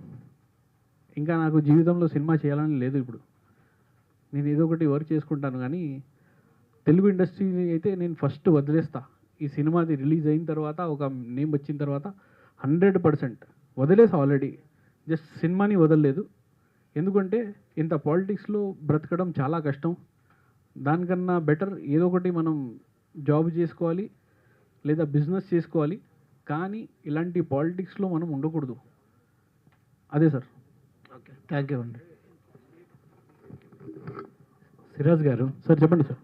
ఇంకా నాకు జీవితంలో సినిమా చేయాలని లేదు. ఇప్పుడు నేను ఏదో ఒకటి వర్క్ చేసుకుంటాను, కానీ తెలుగు ఇండస్ట్రీని అయితే నేను ఫస్ట్ వదిలేస్తా. ఈ సినిమాది రిలీజ్ అయిన తర్వాత, ఒక నేమ్ వచ్చిన తర్వాత 100% వదిలేసా ఆల్రెడీ. జస్ట్ సినిమాని వదలలేదు. ఎందుకంటే ఇంత పాలిటిక్స్లో బ్రతకడం చాలా కష్టం. దానికన్నా బెటర్ ఏదో ఒకటి మనం జాబ్ చేసుకోవాలి లేదా బిజినెస్ చేసుకోవాలి. కానీ ఇలాంటి పాలిటిక్స్లో మనం ఉండకూడదు. అదే సార్. ఓకే, థ్యాంక్ యూ అండి. సిరాజ్ గారు, సార్ చెప్పండి సార్.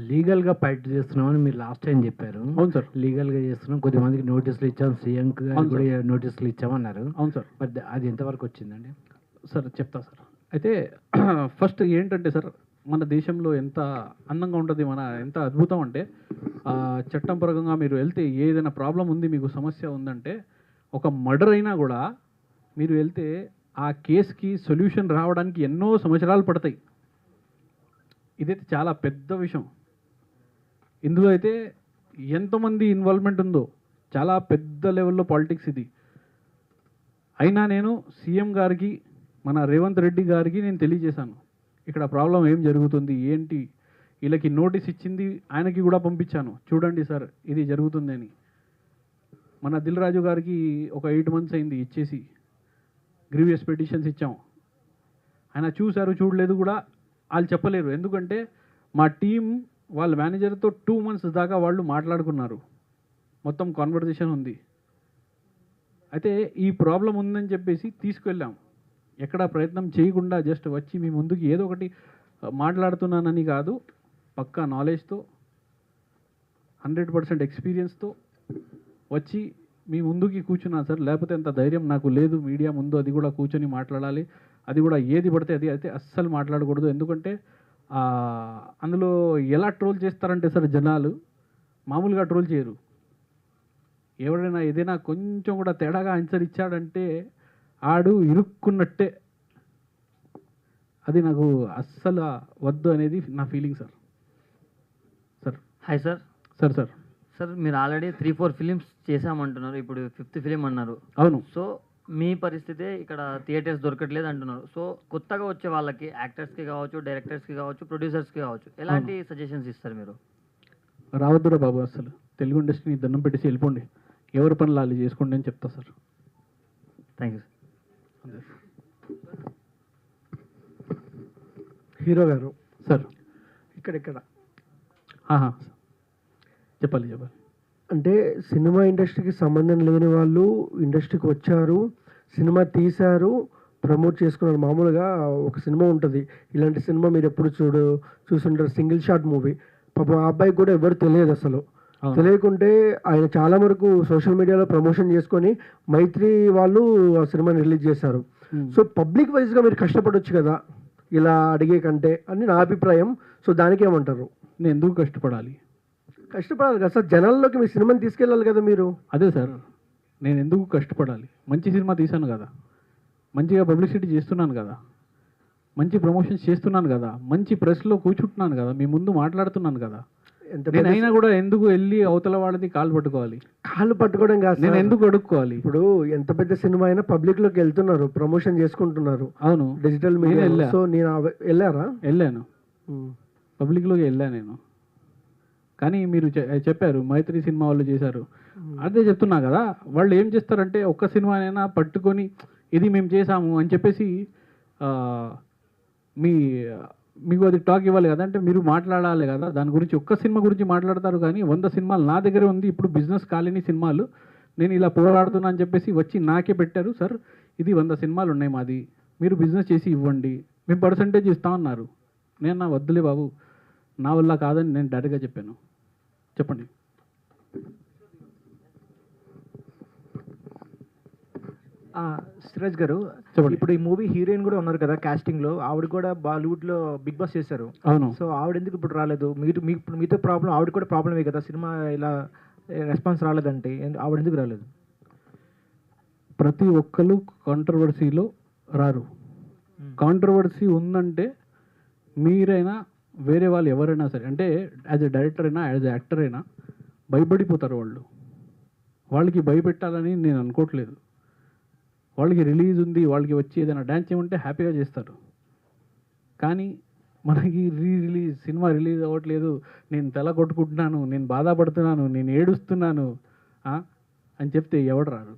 లీగల్గా ఫైట్ చేస్తున్నామని మీరు లాస్ట్ టైం చెప్పారు. అవును సార్, లీగల్గా చేస్తున్నాం. కొద్దిమందికి నోటీసులు ఇచ్చాం, సీఎం కూడా నోటీసులు ఇచ్చామన్నారు. అవును సార్. బట్ అది ఎంతవరకు వచ్చిందండి? సార్ చెప్తా సార్. అయితే ఫస్ట్ ఏంటంటే సార్, మన దేశంలో ఎంత అందంగా ఉంటుంది, ఎంత అద్భుతం అంటే చట్టం పరంగా మీరు వెళ్తే ఏదైనా ప్రాబ్లం ఉంది, మీకు సమస్య ఉందంటే, ఒక మర్డర్ అయినా కూడా మీరు వెళ్తే ఆ కేసుకి సొల్యూషన్ రావడానికి ఎన్నో సంవత్సరాలు పడతాయి. ఇదైతే చాలా పెద్ద విషయం. ఇందులో అయితే ఎంతమంది ఇన్వాల్వ్మెంట్ ఉందో, చాలా పెద్ద లెవెల్లో పాలిటిక్స్ ఇది. అయినా నేను సీఎం గారికి, మన రేవంత్ రెడ్డి గారికి నేను తెలియజేశాను, ఇక్కడ ప్రాబ్లం ఏం జరుగుతుంది ఏంటి. వీళ్ళకి నోటీస్ ఇచ్చింది ఆయనకి కూడా పంపించాను, చూడండి సార్ ఇది జరుగుతుంది అని. మన దిల్ రాజు గారికి ఒక 8 months అయింది ఇచ్చేసి, గ్రీవియస్ పిటిషన్స్ ఇచ్చాం. ఆయన చూశారు చూడలేదు కూడా వాళ్ళు చెప్పలేరు. ఎందుకంటే మా టీం వాళ్ళ మేనేజర్తో 2 months దాకా వాళ్ళు మాట్లాడుకున్నారు, మొత్తం కాన్వర్జేషన్ ఉంది. అయితే ఈ ప్రాబ్లం ఉందని చెప్పేసి తీసుకెళ్ళాం. ఎక్కడ ప్రయత్నం చేయకుండా జస్ట్ వచ్చి మీ ముందుకి ఏదో ఒకటి మాట్లాడుతున్నానని కాదు, పక్కా నాలెడ్జ్తో 100% ఎక్స్పీరియన్స్తో వచ్చి మీ ముందుకి కూర్చున్నాను సార్. లేకపోతే అంత ధైర్యం నాకు లేదు మీడియా ముందు, అది కూడా కూర్చొని మాట్లాడాలి, అది కూడా ఏది పడితే అది అయితే అస్సలు మాట్లాడకూడదు. ఎందుకంటే అందులో ఎలా ట్రోల్ చేస్తారంటే సార్, జనాలు మామూలుగా ట్రోల్ చేయరు. ఎవరైనా ఏదైనా కొంచెం కూడా తేడాగా ఆన్సర్ ఇచ్చాడంటే ఆడు ఇరుక్కున్నట్టే. అది నాకు అస్సలు వద్దు అనేది నా feeling sir. Sir hi sir. Sir sir sir మీరు ఆల్రెడీ 3-4 ఫిలిమ్స్ చేశామంటున్నారు, ఇప్పుడు 5th ఫిలిం అన్నారు. అవును. సో మీ పరిస్థితే ఇక్కడ థియేటర్స్ దొరకట్లేదు అంటున్నారు. సో కొత్తగా వచ్చే వాళ్ళకి, యాక్టర్స్కి కావచ్చు, డైరెక్టర్స్కి కావచ్చు, ప్రొడ్యూసర్స్కి కావచ్చు, ఎలాంటి సజెషన్స్ ఇస్తారు మీరు? రావద్దురా బాబు, అసలు తెలుగు ఇండస్ట్రీని దండం పెట్టేసి వెళ్ళిపోండి, ఎవరి పనులు వాళ్ళు చేసుకోండి అని చెప్తా సార్. థ్యాంక్ యూ హీరో గారు. సార్ ఇక్కడ చెప్పాలి. అంటే సినిమా ఇండస్ట్రీకి సంబంధం లేని వాళ్ళు ఇండస్ట్రీకి వచ్చారు, సినిమా తీశారు, ప్రమోట్ చేసుకున్నారు. మామూలుగా ఒక సినిమా ఉంటుంది, ఇలాంటి సినిమా మీరు ఎప్పుడు చూసుంటారు, సింగిల్ షాట్ మూవీ. పాపం ఆ అబ్బాయికి కూడా ఎవరు తెలియదు అసలు. తెలియకుంటే ఆయన చాలా వరకు సోషల్ మీడియాలో ప్రమోషన్ చేసుకొని మైత్రి వాళ్ళు ఆ సినిమాని రిలీజ్ చేశారు. సో పబ్లిక్ వైజ్గా మీరు కష్టపడవచ్చు కదా ఇలా అడిగే కంటే అని నా అభిప్రాయం. సో దానికి ఏమంటారు? నేను ఎందుకు కష్టపడాలి కదా సార్, జనాల్లోకి మీ సినిమాని తీసుకెళ్ళాలి కదా మీరు. అదే సార్, నేను ఎందుకు కష్టపడాలి? మంచి సినిమా తీశాను కదా, మంచిగా పబ్లిసిటీ చేస్తున్నాను కదా, మంచి ప్రమోషన్స్ చేస్తున్నాను కదా, మంచి ప్రెస్లో కూర్చుంటున్నాను కదా, మీ ముందు మాట్లాడుతున్నాను కదా. నేను అయినా కూడా ఎందుకు వెళ్ళి అవతల వాడిది కాలు పట్టుకోవాలి? కాళ్ళు పట్టుకోవడం కాదు, నేను ఎందుకు అడుక్కోవాలి? ఇప్పుడు ఎంత పెద్ద సినిమా అయినా పబ్లిక్ లోకి వెళ్తున్నారు, ప్రమోషన్ చేసుకుంటున్నారు. అవును, డిజిటల్ మీడియా. సో నేను వెళ్ళాను, పబ్లిక్లోకి వెళ్ళాను నేను. కానీ మీరు చెప్పారు మైత్రి సినిమా వాళ్ళు చేశారు, అదే చెప్తున్నా కదా. వాళ్ళు ఏం చేస్తారంటే ఒక్క సినిమానైనా పట్టుకొని ఇది మేము చేసాము అని చెప్పేసి మీకు అది టాక్ ఇవ్వాలి కదా, అంటే మీరు మాట్లాడాలి కదా దాని గురించి. ఒక్క సినిమా గురించి మాట్లాడతారు కానీ 100 సినిమాలు నా దగ్గర ఉంది. ఇప్పుడు బిజినెస్ కాలేని సినిమాలు నేను ఇలా పోరాడుతున్నా అని చెప్పేసి వచ్చి నాకే పెట్టారు. సార్ ఇది 100 సినిమాలు ఉన్నాయి మాది, మీరు బిజినెస్ చేసి ఇవ్వండి, మేము పర్సంటేజ్ ఇస్తామన్నారు. నేను నా వద్దులే బాబు, నా వల్ల కాదని నేను డైరెక్ట్గా చెప్పాను. చెప్పండి. సిరాజ్ గారు, ఇప్పుడు ఈ మూవీ హీరోయిన్ కూడా ఉన్నారు కదా కాస్టింగ్ లో, ఆవిడ కూడా బాలీవుడ్ లో బిగ్ బాస్ చేశారు. అవును. సో ఆవిడ ఎందుకు ఇప్పుడు రాలేదు? మీతో ప్రాబ్లం, ఆవిడ కూడా ప్రాబ్లమే కదా, సినిమా ఇలా రెస్పాన్స్ రాలేదంటే ఆవిడ ఎందుకు రాలేదు? ప్రతి ఒక్కరు కాంట్రవర్సీలో రారు. కాంట్రవర్సీ ఉందంటే మీరైనా వేరే వాళ్ళు ఎవరైనా సరే, అంటే యాజ్ ఎ డైరెక్టర్ అయినా యాజ్ ఎ యాక్టర్ అయినా భయపడిపోతారు వాళ్ళు. వాళ్ళకి భయపెట్టాలని నేను అనుకోవట్లేదు. వాళ్ళకి రిలీజ్ ఉంది, వాళ్ళకి వచ్చి ఏదైనా డ్యాన్స్ చేయమంటే హ్యాపీగా చేస్తారు. కానీ మనకి సినిమా రిలీజ్ అవ్వట్లేదు, నేను తల కొట్టుకుంటున్నాను, నేను బాధపడుతున్నాను, నేను ఏడుస్తున్నాను అని చెప్తే ఎవడు రారు.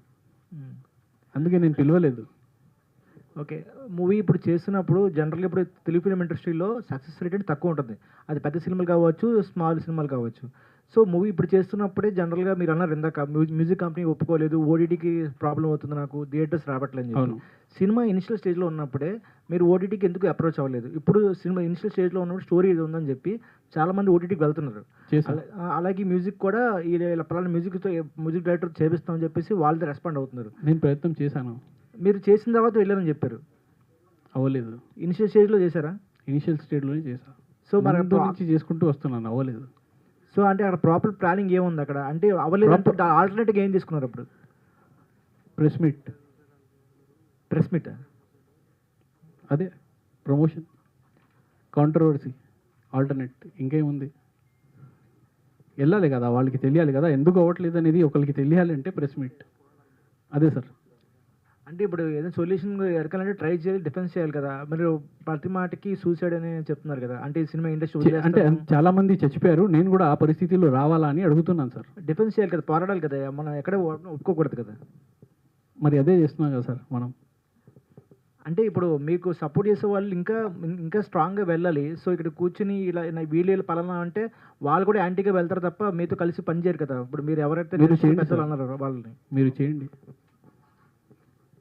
అందుకే నేను పిలవలేదు. ఓకే, మూవీ ఇప్పుడు చేస్తున్నప్పుడు జనరల్గా ఇప్పుడు తెలుగు ఫిలిం ఇండస్ట్రీలో సక్సెస్ రేట్ తక్కువ ఉంటుంది. అది పెద్ద సినిమాలు కావచ్చు, స్మాల్ సినిమాలు కావచ్చు. సో మూవీ ఇప్పుడు చేస్తున్నప్పుడే జనరల్గా మీరు అన్నారు ఇందాక మ్యూజిక్ కంపెనీ ఒప్పుకోలేదు, ఓటీటీకి ప్రాబ్లం అవుతుంది, నాకు థియేటర్స్ రావట్లేదు అని చెప్పి. సినిమా ఇనిషియల్ స్టేజ్లో ఉన్నప్పుడే మీరు ఓటీటీకి ఎందుకు అప్రోచ్ అవ్వలేదు? ఇప్పుడు సినిమా ఇనిషియల్ స్టేజ్లో ఉన్నప్పుడు స్టోరీ ఇది ఉందని చెప్పి చాలామంది ఓటీటీకి వెళ్తున్నారు. అలాగే మ్యూజిక్ కూడా ఇలా పలానా మ్యూజిక్ డైరెక్టర్ చేపిస్తామని చెప్పేసి వాళ్ళది రెస్పాండ్ అవుతున్నారు. నేను ప్రయత్నం చేశాను. మీరు చేసిన తర్వాత వెళ్ళారని చెప్పారు. అవ్వలేదు. ఇనిషియల్ స్టేజ్లో చేశారా? ఇనిషియల్ స్టేజ్లోనే చేశాను. సో మన నుంచి చేసుకుంటూ వస్తున్నాను, అవ్వలేదు. సో అంటే అక్కడ ప్రాపర్ ప్లానింగ్ ఏముంది అక్కడ? అంటే అవ్వలేదు, ఆల్టర్నేటివ్గా ఏం తీసుకున్నారు అప్పుడు? Press meet. అదే ప్రమోషన్, కాంట్రవర్సీ, ఆల్టర్నేట్, ఇంకేముంది? వెళ్ళాలి కదా, వాళ్ళకి తెలియాలి కదా ఎందుకు అవ్వట్లేదు అనేది ఒకరికి తెలియాలి అంటే ప్రెస్ మీట్. అదే సార్. అంటే ఇప్పుడు ఏదైనా సొల్యూషన్ ఎరకాలంటే ట్రై చేయాలి, డిఫెన్స్ చేయాలి కదా. మీరు ప్రతి మాటకి సూసైడ్ అని చెప్తున్నారు కదా, అంటే ఈ సినిమా ఇండస్ట్రీ అంటే చాలా మంది చచ్చిపోయారు, నేను కూడా ఆ పరిస్థితిలో రావాలా అని అడుగుతున్నాను సార్. డిఫెన్స్ చేయాలి కదా, పోరాడాలి కదా, మనం ఎక్కడ ఒప్పుకోకూడదు కదా. మరి అదే చేస్తున్నాం కదా సార్ మనం. అంటే ఇప్పుడు మీకు సపోర్ట్ చేసే వాళ్ళు ఇంకా ఇంకా స్ట్రాంగ్గా వెళ్ళాలి. సో ఇక్కడ కూర్చుని ఇలా వీళ్ళు పలానా అంటే వాళ్ళు కూడా యాంటీగా వెళ్తారు తప్ప మీతో కలిసి పనిచేయరు కదా. ఇప్పుడు మీరు ఎవరైతే పెద్దలు అన్నారో వాళ్ళని మీరు చేయండి.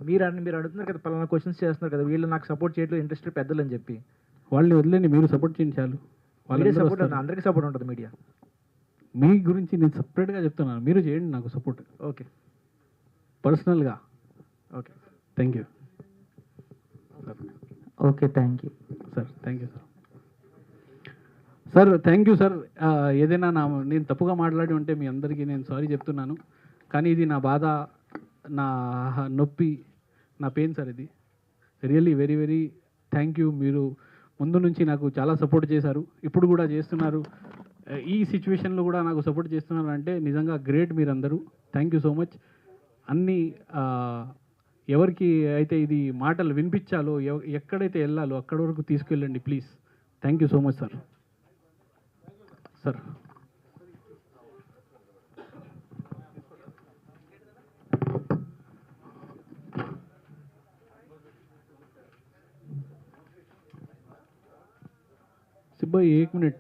మీరు అడుగుతున్నారు కదా, పలానా క్వశ్చన్స్ చేస్తున్నారు కదా, వీళ్ళు నాకు సపోర్ట్ చేయట్లేదు ఇండస్ట్రీ పెద్దలు అని చెప్పి. వాళ్ళని వదిలేండి, మీరు సపోర్ట్ చేయండి చాలు. మీడియా సపోర్ట్, అందరికీ సపోర్ట్ ఉంటుంది మీడియా. మీ గురించి నేను సపరేట్గా చెప్తున్నాను, మీరు చేయండి నాకు సపోర్ట్. ఓకే, పర్సనల్గా. Okay, thank you okay, thank you sir. Thank you sir. Sir thank you sir. ఏదైనా నేను తప్పుగా మాట్లాడి ఉంటే మీ అందరికీ నేను సారీ చెప్తున్నాను. కానీ ఇది నా బాధ, నా నొప్పి, నా పెయిన్ సార్. ఇది really very very thank you. మీరు ముందు నుంచి నాకు చాలా సపోర్ట్ చేశారు, ఇప్పుడు కూడా చేస్తున్నారు. ఈ సిచ్యువేషన్లో కూడా నాకు సపోర్ట్ చేస్తున్నారు అంటే నిజంగా గ్రేట్ మీరందరూ. Thank you so much. అన్నీ ఎవరికి అయితే ఇది మాటలు వినిపించాలో, ఎక్కడైతే వెళ్ళాలో అక్కడ వరకు తీసుకెళ్ళండి please. Thank you so much sir. Sir सिब्बा 1 मिनट.